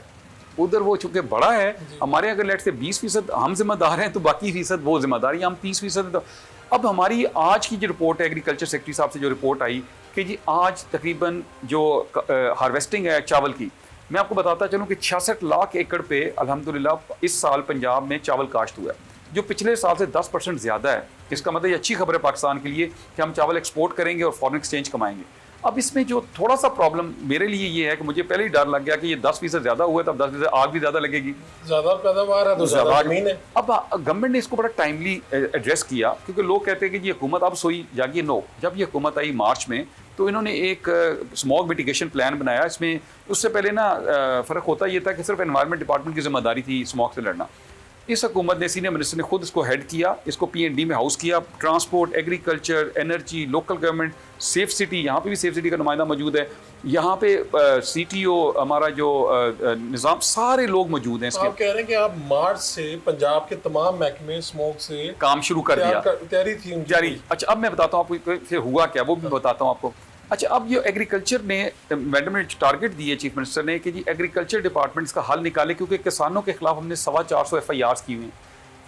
उधर वो चूंकि बड़ा है। हमारे अगर लेट से 20% हम जिम्मेदार हैं तो बाकी फीसद वो जिम्मेदारी, हम 30%। तो अब हमारी आज की जो रिपोर्ट है, एग्रीकल्चर सेक्रेटरी साहब से जो रिपोर्ट आई कि जी आज तकरीबन जो हार्वेस्टिंग है चावल की, मैं आपको बताता चलूँ कि 66 लाख एकड़ पे अल्हम्दुलिल्लाह इस साल पंजाब में चावल काश्त हुआ है, जो पिछले साल से 10% ज़्यादा है। इसका मतलब ये अच्छी खबर है पाकिस्तान के लिए कि हम चावल एक्सपोर्ट करेंगे और फॉरेन एक्सचेंज कमाएंगे। अब इसमें जो थोड़ा सा प्रॉब्लम मेरे लिए ये है कि मुझे पहले ही डर लग गया कि ये 10% ज़्यादा हुआ है, तब 10% आग भी ज़्यादा लगेगी, ज़्यादा पैदावार है तो ज़्यादा ज़मीन है। अब गवर्नमेंट ने इसको बड़ा टाइमली एड्रेस किया, क्योंकि लोग कहते हैं कि ये हुकूमत अब सोई जागी। नो, जब ये हुकूमत आई मार्च में, तो इन्होंने एक स्मॉग मिटिगेशन प्लान बनाया। इसमें उससे पहले ना फ़र्क होता ये था कि सिर्फ एनवायरनमेंट डिपार्टमेंट की जिम्मेदारी थी स्मॉग से लड़ना। इस हुकूमत ने, सीनियर मिनिस्टर ने खुद इसको हेड किया, इसको P&D में हाउस किया। Transport, agriculture, energy, local government, safe city, यहाँ पे भी सेफ सिटी का नुमाइंदा मौजूद है। यहाँ पे CTO, हमारा जो निज़ाम, सारे लोग मौजूद हैं। आप कह रहे हैं कि आप मार्च से पंजाब के तमाम महकमे स्मोक से काम शुरू कर दिया, तैयारी थी जारी। अच्छा, अब मैं बताता हूँ आपको फिर हुआ क्या, वो भी बताता हूँ आपको। अच्छा, अब ये एग्रीकल्चर ने, मैडम ने टारगेट दिए चीफ मिनिस्टर ने कि जी एग्रीकल्चर डिपार्टमेंट्स का हल निकाले, क्योंकि किसानों के खिलाफ हमने 450 FIRs की हुई हैं,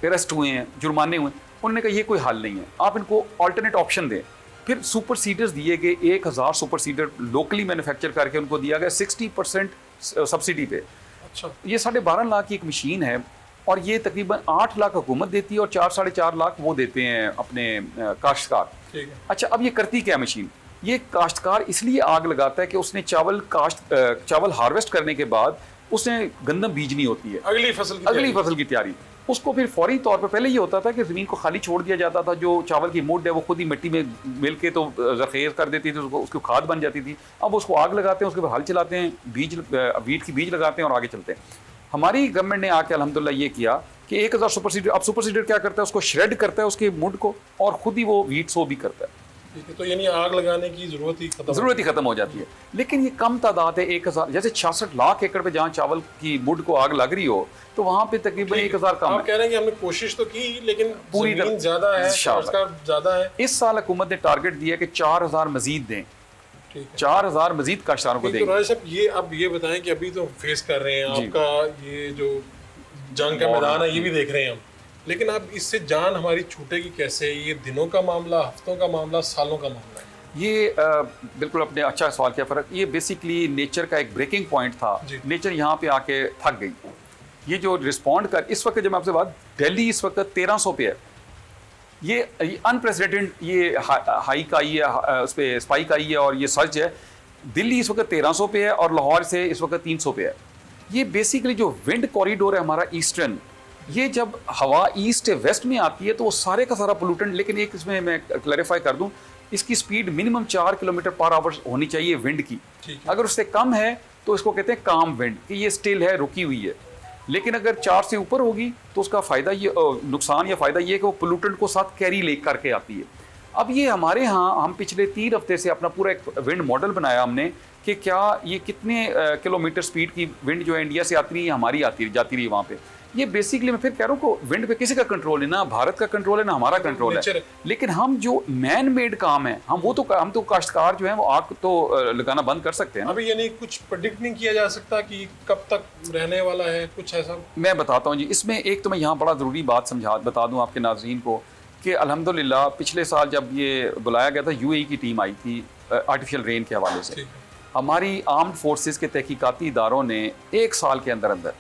अरेस्ट हुए हैं, जुर्माने हुए। उन्होंने कहा ये कोई हल नहीं है, आप इनको ऑल्टरनेट ऑप्शन दें। फिर सुपर सीडर्स दिए गए, 1000 सुपर सीडर लोकली मैन्युफैक्चर करके उनको दिया गया 60% सब्सिडी पे। अच्छा, ये 12.5 लाख की एक मशीन है, और ये तकरीबन 8 लाख हुकूमत देती है और 4-4.5 लाख वो देते हैं अपने काश्तकार। ठीक है। अच्छा, अब ये करती क्या मशीन? ये काश्तकार इसलिए आग लगाता है कि उसने चावल हार्वेस्ट करने के बाद उसने गंदम बीजनी होती है, अगली फसल की तैयारी। उसको फिर फौरी तौर पर पहले ये होता था कि ज़मीन को खाली छोड़ दिया जाता था, जो चावल की मुड है वो खुद ही मिट्टी में मिल के तो ज़ख़ीर कर देती थी, उसको खाद बन जाती थी। अब उसको आग लगाते हैं, उसके बाद हल चलाते हैं, वीट की बीज लगाते हैं और आगे चलते हैं। हमारी गवर्नमेंट ने आके अल्हम्दुलिल्लाह ये किया कि 1000 सुपर सीडर, अब सुपर सीडर क्या करता है, उसको श्रेड करता है उसके मुड को और खुद ही वो वीट सो भी करता है। ठीक है, तो यानी आग लगाने की ज़रूरत ही खत्म हो जाती है। लेकिन ये कम तादाद है, 1000 जैसे 66 लाख एकड़ पे जहाँ चावल की मुड को आग लग रही हो तो वहाँ पे तकरीबन 1000 कम है। आप कह रहे हैं कि हमने कोशिश तो की लेकिन पूरी ज़मीन ज़्यादा है, ज़्यादा है। इस साल हुकूमत ने टारगेट दिया कि 4000 मजीद दें, 4000 मजीद काश्तकारों को देंगे। राय साहब, ये अब ये बताएं कि अभी तो फेस कर रहे हैं आपका ये जो जंग का मैदान है, ये भी देख रहे हैं हम, लेकिन अब इससे जान हमारी छूटेगी कैसे? ये दिनों का मामला, हफ्तों का मामला, सालों का मामला है? ये बिल्कुल अपने अच्छा सवाल किया फ़र्क। ये बेसिकली नेचर का एक ब्रेकिंग पॉइंट था। नेचर यहाँ पे आके थक गई। ये जो रिस्पॉन्ड कर, इस वक्त जब मैं आपसे बात, दिल्ली इस वक्त 1300 पे है। ये अनप्रेसिडेंटेड, ये हाई का आई है, उस पर स्पाइक आई है और ये सर्च है। दिल्ली इस वक्त 1300 पे है और लाहौर से इस वक्त 300 पे है। ये बेसिकली जो विंड कॉरिडोर है हमारा ईस्टर्न, ये जब हवा ईस्ट वेस्ट में आती है तो वो सारे का सारा पोल्यूटेंट, लेकिन एक इसमें मैं क्लैरिफाई कर दूं, इसकी speed minimum 4 kilometre per hour होनी चाहिए विंड की। अगर उससे कम है तो इसको कहते हैं काम विंड, कि ये स्टिल है, रुकी हुई है। लेकिन अगर 4 से ऊपर होगी तो उसका फ़ायदा ये, नुकसान या फ़ायदा ये है कि वो पोल्यूटेंट को साथ कैरी ले करके आती है। अब ये हमारे यहाँ, हम पिछले 3 हफ्ते से अपना पूरा एक विंड मॉडल बनाया हमने कि क्या ये कितने किलोमीटर स्पीड की विंड जो है इंडिया से आती है, हमारी जाती रही वहाँ पे। ये बेसिकली मैं फिर कह रहा हूँ को विंड पे किसी का कंट्रोल है ना, भारत का कंट्रोल है ना हमारा कंट्रोल है। लेकिन हम जो मैन मेड काम है, हम तो काश्तकार जो है वो आग तो लगाना बंद कर सकते हैं। अभी यानी कुछ प्रेडिक्ट नहीं किया जा सकता कि कब तक रहने वाला है, कुछ ऐसा? मैं बताता हूँ जी। इसमें एक तो मैं यहाँ बड़ा ज़रूरी बात बता दूँ आपके नाज़रीन को कि अल्हम्दुलिल्लाह पिछले साल जब ये बुलाया गया था, UAE की टीम आई थी आर्टिफिशियल रेन के हवाले से। हमारी आर्म्ड फोर्सेस के तहकीकाती इदारों ने 1 साल के अंदर अंदर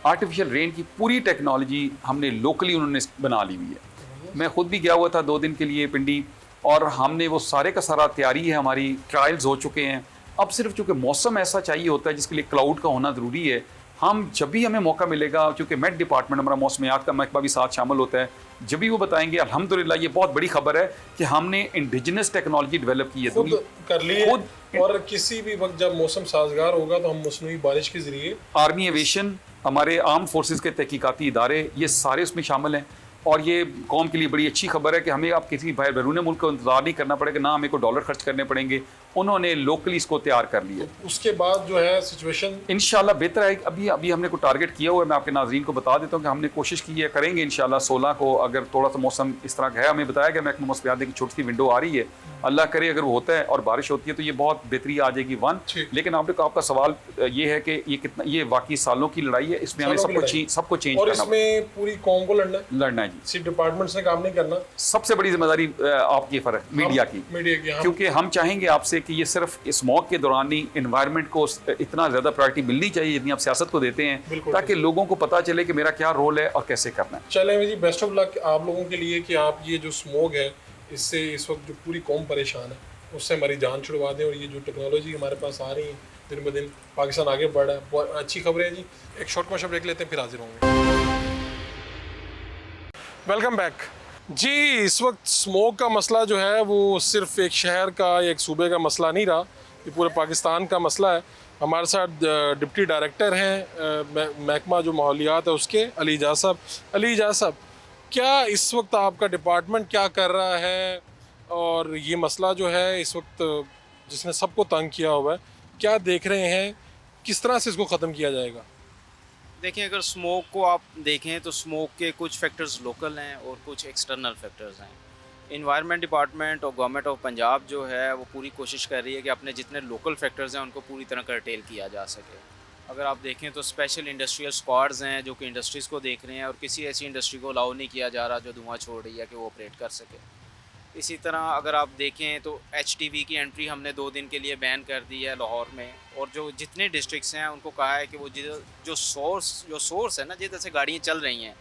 आर्टिफिशियल रेन की पूरी टेक्नोलॉजी हमने लोकली उन्होंने बना ली हुई है। मैं खुद भी गया हुआ था 2 दिन के लिए पिंडी, और हमने वो सारे का सारा तैयारी है, हमारी ट्रायल्स हो चुके हैं। अब सिर्फ चूँकि मौसम ऐसा चाहिए होता है जिसके लिए क्लाउड का होना ज़रूरी है। हम जब भी हमें मौका मिलेगा, चूँकि मेट डिपार्टमेंट हमारा मौसमियात का महकमा भी साथ शामिल होता है, जब भी वो बताएंगे अल्हम्दुलिल्लाह ये बहुत बड़ी खबर है कि हमने इंडिजिनस टेक्नोलॉजी डेवलप की है, खुद कर ली है। और किसी भी वक्त जब मौसम साजगार होगा तो हम मसनूई बारिश के ज़रिए, आर्मी एविएशन, हमारे आर्म फोर्सेस के तहकीकाती इदारे, ये सारे उसमें शामिल हैं। और ये कौम के लिए बड़ी अच्छी खबर है कि हमें अब किसी बैरून मुल्क को इंतजार नहीं करना पड़ेगा, ना हमें को डॉलर खर्च करने पड़ेंगे। उन्होंने लोकली इसको तैयार कर लिया। उसके बाद जो है सिचुएशन इंशाल्लाह बेहतर है। अभी हमने को टारगेट किया हुआ है। मैं आपके नाज़रीन को बता देता हूँ कि हमने कोशिश की है, करेंगे इंशाल्लाह 16 को। अगर थोड़ा सा मौसम इस तरह का है, हमें बताया गया महकमा मौसमियात की छोटी सी विंडो आ रही है, अल्लाह करे अगर वो होता है और बारिश होती है तो ये बहुत बेहतरी आ जाएगी। 1 लेकिन आपका सवाल ये है कि ये वाकई सालों की लड़ाई है, इसमें हमें सबको चेंज करना है। इसमें पूरी कौम को लड़ना है जी, सिर्फ डिपार्टमेंट से काम नहीं करना। सबसे बड़ी जिम्मेदारी आपकी फ़र्क मीडिया की, क्योंकि हम चाहेंगे आपसे कि ये सिर्फ स्मॉग के दौरान ही एनवायरनमेंट को इतना ज़्यादा प्रायोरिटी मिलनी चाहिए जितनी आप सियासत को देते हैं, ताकि लोगों को पता चले कि मेरा क्या रोल है और कैसे करना है। चलें जी, बेस्ट ऑफ लक आप लोगों के लिए कि आप ये जो स्मॉग है इससे इस वक्त जो पूरी कौम परेशान है उससे हमारी जान छुड़वा दें। और ये जो टेक्नोलॉजी हमारे पास आ रही है दिन ब दिन, पाकिस्तान आगे बढ़ रहा है, बहुत अच्छी खबर है जी। एक शॉर्ट कमर्शियल ब्रेक लेते हैं, फिर हाजिर होंगे। वेलकम बैक जी। इस वक्त स्मोक का मसला जो है वो सिर्फ एक शहर का, एक सूबे का मसला नहीं रहा, ये पूरे पाकिस्तान का मसला है। हमारे साथ डिप्टी डायरेक्टर हैं महकमा जो माहौलियात है उसके, अली एजाज साहब। अली एजाज साहब, क्या इस वक्त आपका डिपार्टमेंट क्या कर रहा है, और ये मसला जो है इस वक्त जिसने सबको तंग किया हुआ है, क्या देख रहे हैं, किस तरह से इसको ख़त्म किया जाएगा? देखिए, अगर स्मोक को आप देखें तो स्मोक के कुछ फैक्टर्स लोकल हैं और कुछ एक्सटर्नल फैक्टर्स हैं। इन्वायरमेंट डिपार्टमेंट और गवर्नमेंट ऑफ पंजाब जो है वो पूरी कोशिश कर रही है कि अपने जितने लोकल फैक्टर्स हैं उनको पूरी तरह कर्टेल किया जा सके। अगर आप देखें तो स्पेशल इंडस्ट्रियल स्क्वाड्स हैं जो कि इंडस्ट्रीज़ को देख रहे हैं, और किसी ऐसी इंडस्ट्री को अलाउ नहीं किया जा रहा जो धुआं छोड़ रही है कि वो ऑपरेट कर सके। इसी तरह अगर आप देखें तो HTV की एंट्री हमने 2 दिन के लिए बैन कर दी है लाहौर में, और जो जितने डिस्ट्रिक्ट्स हैं उनको कहा है कि वो जो सोर्स है ना, जिधर से गाड़ियाँ चल रही हैं,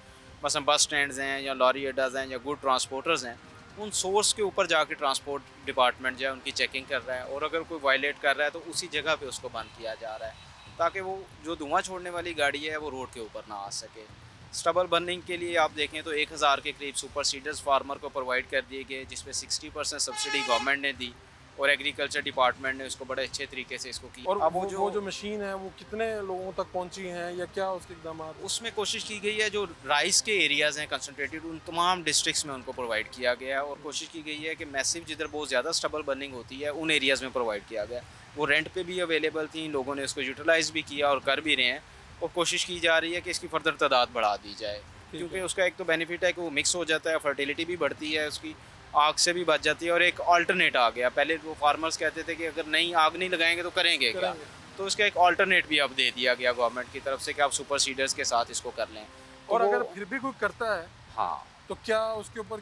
मसलन बस स्टैंड्स हैं या लॉरी अड्डाज हैं या गुड ट्रांसपोर्टर्स हैं, उन सोर्स के ऊपर जाके ट्रांसपोर्ट डिपार्टमेंट जो है उनकी चेकिंग कर रहा है, और अगर कोई वायलेट कर रहा है तो उसी जगह पे उसको बंद किया जा रहा है, ताकि वो जो धुआं छोड़ने वाली गाड़ी है वो रोड के ऊपर ना आ सके। स्टबल बर्निंग के लिए आप देखें तो 1000 के करीब सुपर सीडर्स फार्मर को प्रोवाइड कर दिए गए, जिसमें 60% सब्सिडी गवर्नमेंट ने दी और एग्रीकल्चर डिपार्टमेंट ने उसको बड़े अच्छे तरीके से इसको की। और अब वो जो मशीन है वो कितने लोगों तक पहुंची हैं या क्या उसके इकदाम? उसमें कोशिश की गई है जो राइस के एरियाज़ हैं कंसनट्रेटेड, उन तमाम डिस्ट्रिक्ट्स में उनको प्रोवाइड किया गया है और कोशिश की गई है कि मैसिव जिधर बहुत ज़्यादा स्टबल बर्निंग होती है उन एरियाज़ में प्रोवाइड किया गया। वो रेंट पे भी अवेलेबल थी, लोगों ने उसको यूटिलाइज़ भी किया और कर भी रहे हैं और कोशिश की जा रही है कि इसकी फर्दर तादाद बढ़ा दी जाए, क्योंकि उसका एक तो बेनिफिट है कि वो मिक्स हो जाता है, फर्टिलिटी भी बढ़ती है, उसकी आग से भी बच जाती है और एक अल्टरनेट आ गया। पहले वो फार्मर्स कहते थे कि अगर नहीं आग नहीं लगाएंगे तो करेंगे क्या, तो उसका एक अल्टरनेट भी अब दे दिया गया गवर्नमेंट की तरफ से कि आप सुपर सीडर्स के साथ इसको कर लें। और अगर फिर भी कोई करता है हाँ तो क्या उसके ऊपर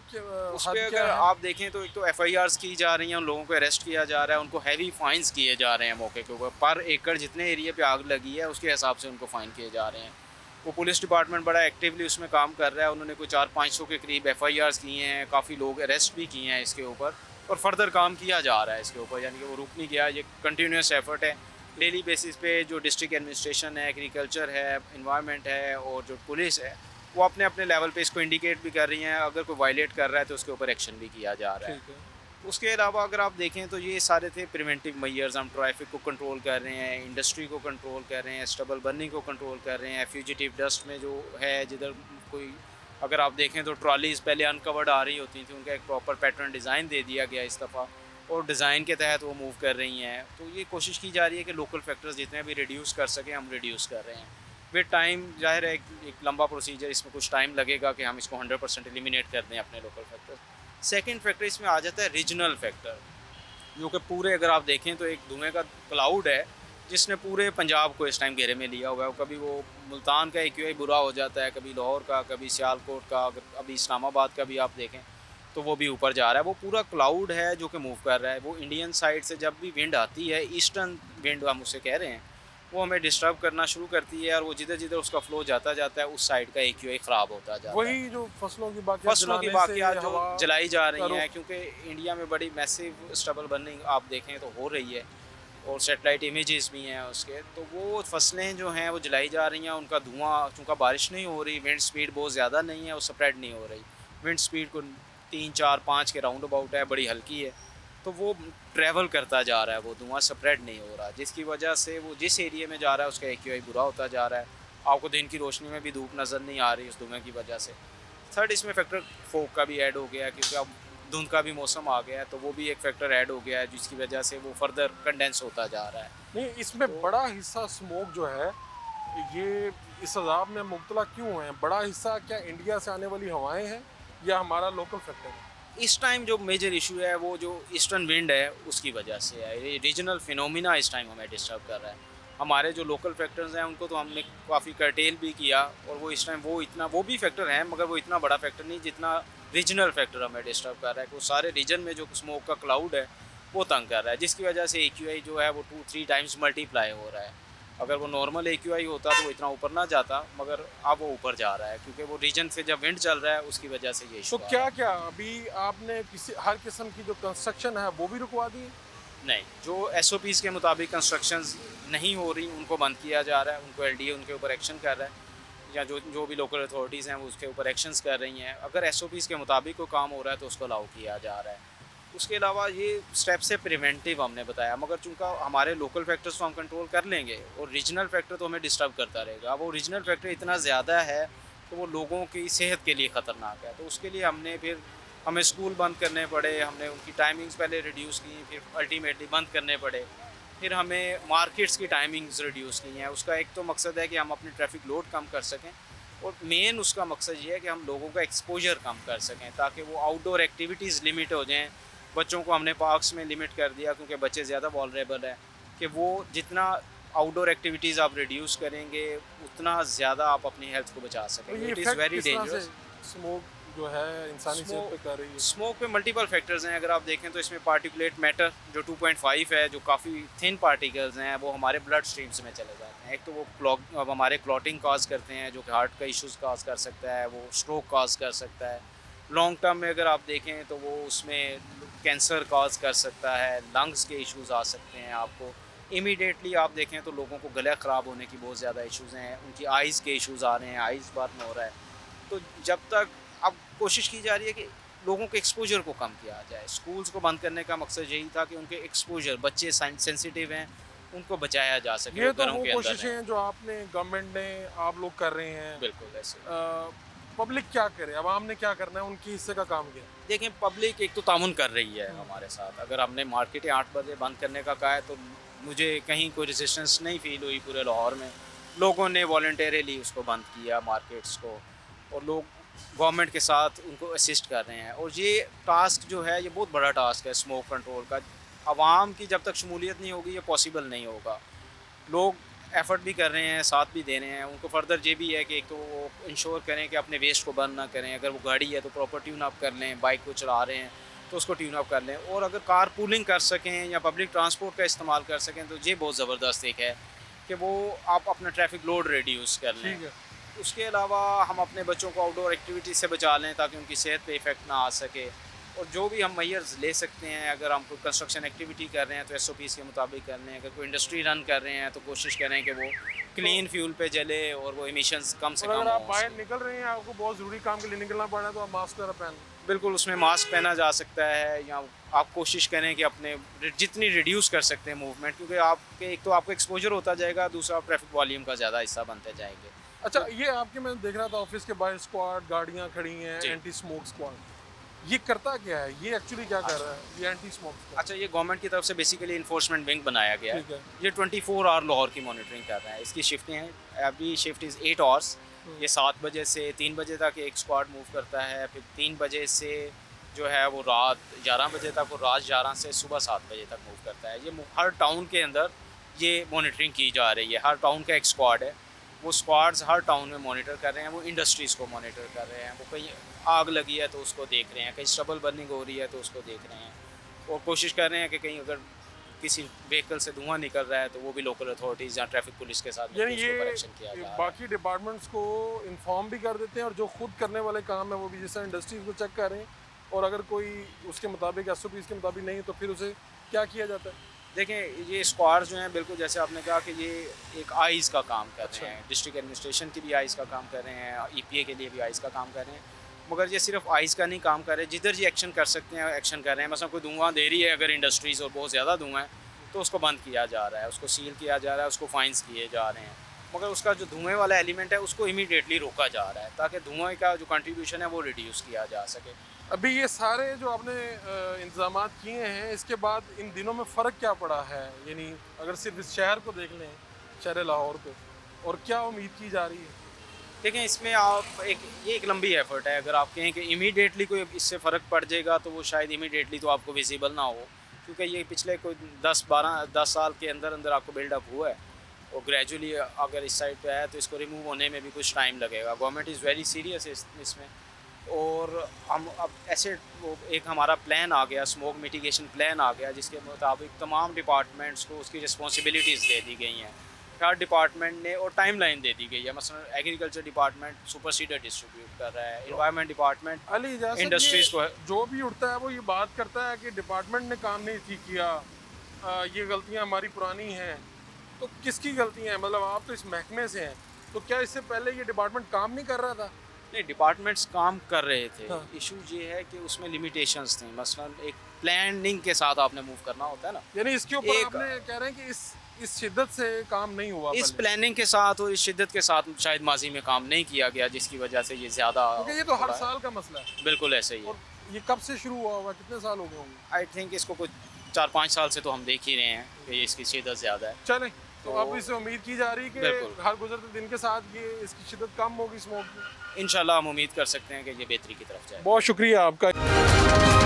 उस पर अगर आप देखें तो एक तो FIRs की जा रही हैं, उन लोगों को अरेस्ट किया जा रहा है, उनको हैवी फाइन्स किए जा रहे हैं मौके के ऊपर, पर एकड़ जितने एरिया पे आग लगी है उसके हिसाब से उनको फ़ाइन किए जा रहे हैं। वो पुलिस डिपार्टमेंट बड़ा एक्टिवली उसमें काम कर रहा है, उन्होंने कोई 400-500 के करीब FIRs किए हैं, काफ़ी लोग अरेस्ट भी किए हैं इसके ऊपर और फर्दर काम किया जा रहा है इसके ऊपर, यानी कि वो रुक नहीं गया, ये कंटिन्यूस एफर्ट है। डेली बेसिस पे जो डिस्ट्रिक्ट एडमिनिस्ट्रेशन है, एग्रीकल्चर है, इन्वायरमेंट है और जो पुलिस है वो अपने अपने लेवल पे इसको इंडिकेट भी कर रही हैं, अगर कोई वायलेट कर रहा है तो उसके ऊपर एक्शन भी किया जा रहा है। उसके अलावा अगर आप देखें तो ये सारे थे प्रिवेंटिव मेजर्स, हम ट्रैफिक को कंट्रोल कर रहे हैं, इंडस्ट्री को कंट्रोल कर रहे हैं, स्टबल बर्निंग को कंट्रोल कर रहे हैं, फ्यूजिटिव डस्ट में जो है जिधर कोई अगर आप देखें तो ट्रॉलीज़ पहले अनकवर्ड आ रही होती थी, उनका एक प्रॉपर पैटर्न डिज़ाइन दे दिया गया इस दफ़ा और डिज़ाइन के तहत वो मूव कर रही हैं। तो ये कोशिश की जा रही है कि लोकल फैक्टर्स जितने भी रिड्यूस कर सकें हम रिड्यूस कर रहे हैं विद टाइम। जाहिर है एक लंबा प्रोसीजर, इसमें कुछ टाइम लगेगा कि हम इसको 100% एलिमिनेट कर दें अपने लोकल फैक्टर्स। सेकंड फैक्टर इसमें आ जाता है रीजनल फैक्टर, जो कि पूरे अगर आप देखें तो एक धुएं का क्लाउड है जिसने पूरे पंजाब को इस टाइम घेरे में लिया हुआ है। कभी वो मुल्तान का AQI बुरा हो जाता है, कभी लाहौर का, कभी सियालकोट का, अभी इस्लामाबाद का भी आप देखें तो वो भी ऊपर जा रहा है। वो पूरा क्लाउड है जो कि मूव कर रहा है। वो इंडियन साइड से जब भी विंड आती है, ईस्टर्न विंड हम उसे कह रहे हैं, वो हमें डिस्टर्ब करना शुरू करती है और वो जिधर जिधर उसका फ्लो जाता जाता है उस साइड का AQI ख़राब होता जाता है। वही जो फसलों की बाकियात जो जलाई जा रही हैं, क्योंकि इंडिया में बड़ी मैसिव स्टबल बर्निंग आप देखें तो हो रही है और सेटेलाइट इमेजेस भी हैं उसके, तो वो फसलें जो हैं वो जलाई जा रही हैं, उनका धुआं चूँकि बारिश नहीं हो रही, विंड स्पीड बहुत ज़्यादा नहीं है, वो स्प्रेड नहीं हो रही। विंड स्पीड को 3, 4, 5 के राउंड अबाउट है, बड़ी हल्की है, तो वो ट्रैवल करता जा रहा है, वो धुआं स्प्रेड नहीं हो रहा, जिसकी वजह से वो जिस एरिया में जा रहा है उसका AQI बुरा होता जा रहा है। आपको दिन की रोशनी में भी धूप नज़र नहीं आ रही उस धुएं की वजह से। थर्ड इसमें फैक्टर फोग का भी ऐड हो गया है, क्योंकि अब धुंध का भी मौसम आ गया है, तो वो भी एक फैक्टर ऐड हो गया है जिसकी वजह से वो फर्दर कंडेंस होता जा रहा है। नहीं, इसमें बड़ा हिस्सा स्मोक जो है ये इस अजाब में मुब्तला क्यों है? बड़ा हिस्सा क्या इंडिया से आने वाली हवाएं हैं या हमारा लोकल फैक्टर है? इस टाइम जो मेजर इशू है वो जो ईस्टर्न विंड है उसकी वजह से है। ये रीजनल फिनोमिना इस टाइम हमें डिस्टर्ब कर रहा है। हमारे जो लोकल फैक्टर्स हैं उनको तो हमने काफ़ी कर्टेल भी किया और वो इस टाइम वो भी फैक्टर हैं, मगर वो इतना बड़ा फैक्टर नहीं जितना रीजनल फैक्टर हमें डिस्टर्ब कर रहा है। वो सारे रीजन में जो स्मोक का क्लाउड है वो तंग कर रहा है, जिसकी वजह से AQI जो है वो 2-3 टाइम्स मल्टीप्लाई हो रहा है। अगर वो नॉर्मल AQI होता तो वो इतना ऊपर ना जाता, मगर अब वो ऊपर जा रहा है क्योंकि वो रीजन से जब विंड चल रहा है उसकी वजह से ये इशू। तो क्या क्या अभी आपने हर किस्म की जो कंस्ट्रक्शन है वो भी रुकवा दी? नहीं, जो SOPs के मुताबिक कंस्ट्रक्शंस नहीं हो रही उनको बंद किया जा रहा है, उनको LDA उनके ऊपर एक्शन कर रहा है, या जो भी लोकल अथॉरिटीज़ हैं वो उसके ऊपर एक्शंस कर रही हैं। अगर SOPs के मुताबिक कोई काम हो रहा है तो उसको अलाउ किया जा रहा है। उसके अलावा ये स्टेप से प्रिवेंटिव हमने बताया, मगर चूँकि हमारे लोकल फैक्टर्स तो हम कंट्रोल कर लेंगे और रीजनल फैक्टर तो हमें डिस्टर्ब करता रहेगा। वो रीजनल फैक्टर इतना ज़्यादा है तो वो लोगों की सेहत के लिए ख़तरनाक है। तो उसके लिए हमें स्कूल बंद करने पड़े, हमने उनकी टाइमिंग्स पहले रिड्यूस की, फिर अल्टीमेटली बंद करने पड़े, फिर हमें मार्केट्स की टाइमिंग्स रिड्यूस की हैं। उसका एक तो मकसद है कि हम अपनी ट्रैफिक लोड कम कर सकें और मेन उसका मकसद ये है कि हम लोगों का एक्सपोजर कम कर सकें ताकि वो आउटडोर एक्टिविटीज़ लिमिट हो जाएँ। बच्चों को हमने पार्क्स में लिमिट कर दिया क्योंकि बच्चे ज़्यादा वॉलरेबल है, कि वो जितना आउटडोर एक्टिविटीज़ आप रिड्यूस करेंगे उतना ज़्यादा आप अपनी हेल्थ को बचा सकेंगे। It is very dangerous. Smoke जो है इंसानी सेहत पे कर रही है। स्मोक पे मल्टीपल फैक्टर्स हैं। अगर आप देखें तो इसमें पार्टिकुलेट मैटर जो 2.5 है, जो काफ़ी थिन पार्टिकल्स हैं, वो हमारे ब्लड स्ट्रीम्स में चले जाते हैं। एक तो वो हमारे क्लॉटिंग काज करते हैं जो कि हार्ट का इश्यूज़ काज कर सकता है, वो स्ट्रोक काज कर सकता है। लॉन्ग टर्म में अगर आप देखें तो वो उसमें कैंसर काज कर सकता है, लंग्स के इश्यूज़ आ सकते हैं आपको, इमीडिएटली आप देखें तो लोगों को गला ख़राब होने की बहुत ज़्यादा इश्यूज़ हैं, उनकी आइज़ के इश्यूज़ आ रहे हैं, आइज़ बर्न हो रहा है। तो जब तक अब कोशिश की जा रही है कि लोगों के एक्सपोजर को कम किया जाए। स्कूल्स को बंद करने का मकसद यही था कि उनके एक्सपोजर, बच्चे सेंसिटिव हैं, उनको बचाया जा सके। ये तो घरों वो के अंदर कोशिशें हैं। हैं जो आपने, गवर्नमेंट ने, आप लोग कर रहे हैं। बिल्कुल ऐसे। पब्लिक क्या करे, आवाम ने क्या करना है, उनके हिस्से का काम क्या है? देखें, पब्लिक एक तो तामुन कर रही है हमारे साथ। अगर हमने मार्केटें 8 बजे बंद करने का कहा है तो मुझे कहीं कोई रेजिस्टेंस नहीं फील हुई पूरे लाहौर में। लोगों ने वॉलंटरीली उसको बंद किया मार्केट्स को, और लोग गवर्नमेंट के साथ उनको असिस्ट कर रहे हैं। और ये टास्क जो है, ये बहुत बड़ा टास्क है स्मोक कंट्रोल का। आवाम की जब तक शमूलियत नहीं होगी ये पॉसिबल नहीं होगा। लोग एफ़र्ट भी कर रहे हैं, साथ भी दे रहे हैं। उनको फर्दर ये भी है कि एक तो वो इंश्योर करें कि अपने वेस्ट को बर्न ना करें। अगर वो गाड़ी है तो प्रॉपर ट्यून अप कर लें, बाइक को चला रहे हैं तो उसको ट्यून अप कर लें, और अगर कार पूलिंग कर सकें या पब्लिक ट्रांसपोर्ट का इस्तेमाल कर सकें तो ये बहुत ज़बरदस्त एक है कि वो आप अपना ट्रैफिक लोड रिड्यूस कर लें। ठीक है। उसके अलावा हम अपने बच्चों को आउटडोर एक्टिविटी से बचा लें ताकि उनकी सेहत पे इफ़ेक्ट ना आ सके। और जो भी हम मेजर्स ले सकते हैं, अगर हम कोई कंस्ट्रक्शन एक्टिविटी कर रहे हैं तो SOPs के मुताबिक कर लें। अगर कोई इंडस्ट्री रन कर रहे हैं तो कोशिश करें कि वो क्लीन फ्यूल पे जले और वो इमिशंस कम से और कम अगर आप हों। बाहर निकल रहे हैं, आपको बहुत ज़रूरी काम के लिए निकलना पड़ रहा है, तो आप मास्क वगैरह पहन। बिल्कुल, उसमें मास्क पहना जा सकता है, या आप कोशिश करें कि अपने जितनी रिड्यूस कर सकते हैं मूवमेंट, क्योंकि आपके एक तो आपको एक्सपोजर होता जाएगा, दूसरा आप ट्रैफिक वॉल्यूम का ज़्यादा हिस्सा बनते जाएंगे। अच्छा, ये आपके, मैं देख रहा था ऑफिस के बाहर स्क्वाड गाड़ियाँ खड़ी हैं, जी। Anti smoke squad. ये करता क्या है, ये एक्चुअली क्या कर रहा है, ये एंटी स्मोक स्क्वाड? अच्छा, ये गवर्नमेंट की तरफ से बेसिकली इन्फोर्समेंट विंग बनाया गया ठीक है। ये 24 आवर लाहौर की मॉनिटरिंग कर रहा है। इसकी शिफ्टें हैं, एवरी शिफ्ट इज़ 8 आवर्स। ये 7 बजे से 3 बजे तक एक स्क्वाड मूव करता है, फिर 3 बजे से जो है वो रात 11 बजे तक, और रात 11 से सुबह 7 बजे तक मूव करता है। ये हर टाउन के अंदर ये मॉनिटरिंग की जा रही है। हर टाउन का एक स्क्वाड है, वो स्क्वाड्स हर टाउन में मॉनिटर कर रहे हैं। वो इंडस्ट्रीज़ को मॉनिटर कर रहे हैं, वो कहीं आग लगी है तो उसको देख रहे हैं, कहीं स्टबल बर्निंग हो रही है तो उसको देख रहे हैं, और कोशिश कर रहे हैं कि कहीं अगर किसी व्हीकल से धुआं निकल रहा है तो वो भी लोकल अथॉरिटीज़ या ट्रैफिक पुलिस के साथ यानी उसके ये ऊपर एक्शन किया जा रहा है। बाकी डिपार्टमेंट्स को इन्फॉर्म भी कर देते हैं, और जो खुद करने वाले काम है वो भी, जैसे इंडस्ट्रीज को चेक कर रहे हैं, और अगर कोई उसके मुताबिक SOPs के मुताबिक नहीं तो फिर उसे क्या किया जाता है? देखें, ये स्क्वाड जो हैं, बिल्कुल जैसे आपने कहा कि ये एक आइज़ का काम कर अच्छा। रहे हैं। डिस्ट्रिक्ट एडमिनिस्ट्रेशन की भी आइज़ का काम कर रहे हैं, EPA के लिए भी आइज़ का काम कर रहे हैं। मगर ये सिर्फ आइज़ का नहीं काम कर रहे, जिधर ये एक्शन कर सकते हैं एक्शन कर रहे हैं। मतलब कोई धुआं दे रही है अगर इंडस्ट्रीज़, और बहुत ज़्यादा धुआं है तो उसको बंद किया जा रहा है, उसको सील किया जा रहा है, उसको फाइन्स किए जा रहे हैं। मगर उसका जो धुएँ वाला एलिमेंट है उसको इमीडिएटली रोका जा रहा है ताकि धुआं का जो कंट्रीब्यूशन है वो रिड्यूस किया जा सके। अभी ये सारे जो आपने इंतजाम किए हैं, इसके बाद इन दिनों में फ़र्क क्या पड़ा है? यानी अगर सिर्फ इस शहर को देख लें, शहर लाहौर को, और क्या उम्मीद की जा रही है? देखें, इसमें आप ये एक लंबी एफर्ट है। अगर आप कहें कि इमीडिएटली कोई इससे फ़र्क पड़ जाएगा तो वो शायद इमीडिएटली तो आपको विजिबल ना हो, क्योंकि ये पिछले कोई 10 साल के अंदर अंदर आपको बिल्डअप हुआ है, और ग्रेजुअली अगर इस साइड पे है तो इसको रिमूव होने में भी कुछ टाइम लगेगा। गवर्नमेंट इज़ वेरी सीरियस इसमें, और हम अब ऐसे वो एक हमारा प्लान आ गया, स्मोक मिटिगेशन प्लान आ गया, जिसके मुताबिक तमाम डिपार्टमेंट्स को उसकी रिस्पॉन्सिबिलिटीज़ दे दी गई हैं हर डिपार्टमेंट ने, और टाइमलाइन दे दी गई है। मसलन agriculture department super seeder distribute कर रहा है, इन्वायरमेंट डिपार्टमेंट अली इजाज़त, इंडस्ट्रीज़ को जो भी उठता है वो ये बात करता है कि डिपार्टमेंट ने काम नहीं ठीक किया, ये गलतियाँ हमारी पुरानी हैं। तो किसकी गलतियाँ हैं? मतलब आप तो इस महकमे से हैं, तो क्या इससे पहले ये डिपार्टमेंट काम नहीं कर रहा था? नहीं, डिपार्टमेंट्स काम कर रहे थे। हाँ। इशू ये है कि उसमें लिमिटेशंस थी। मसलन एक प्लानिंग के साथ आपने मूव करना होता है ना, यानी इसके ऊपर आपने कह रहे हैं कि इस शिद्दत से काम नहीं हुआ इस पहले। प्लानिंग के साथ और इस शिद्दत के साथ शायद माजी में काम नहीं किया गया, जिसकी वजह से ये ज़्यादा, क्योंकि ये तो हर साल का मसला है। बिल्कुल ऐसे ही है। और ये कब से शुरू हुआ होगा, कितने साल हो गए होंगे? आई थिंक इसको कुछ 4-5 साल से तो हम देख ही रहे हैं कि ये इसकी शिद्दत ज़्यादा है। चलें, तो अब इससे उम्मीद की जा रही है कि बिल्कुल। हर गुजरते दिन के साथ ये इसकी शिद्दत कम होगी स्मोक की। इंशाल्लाह हम उम्मीद कर सकते हैं कि ये बेहतरी की तरफ जाए। बहुत शुक्रिया आपका।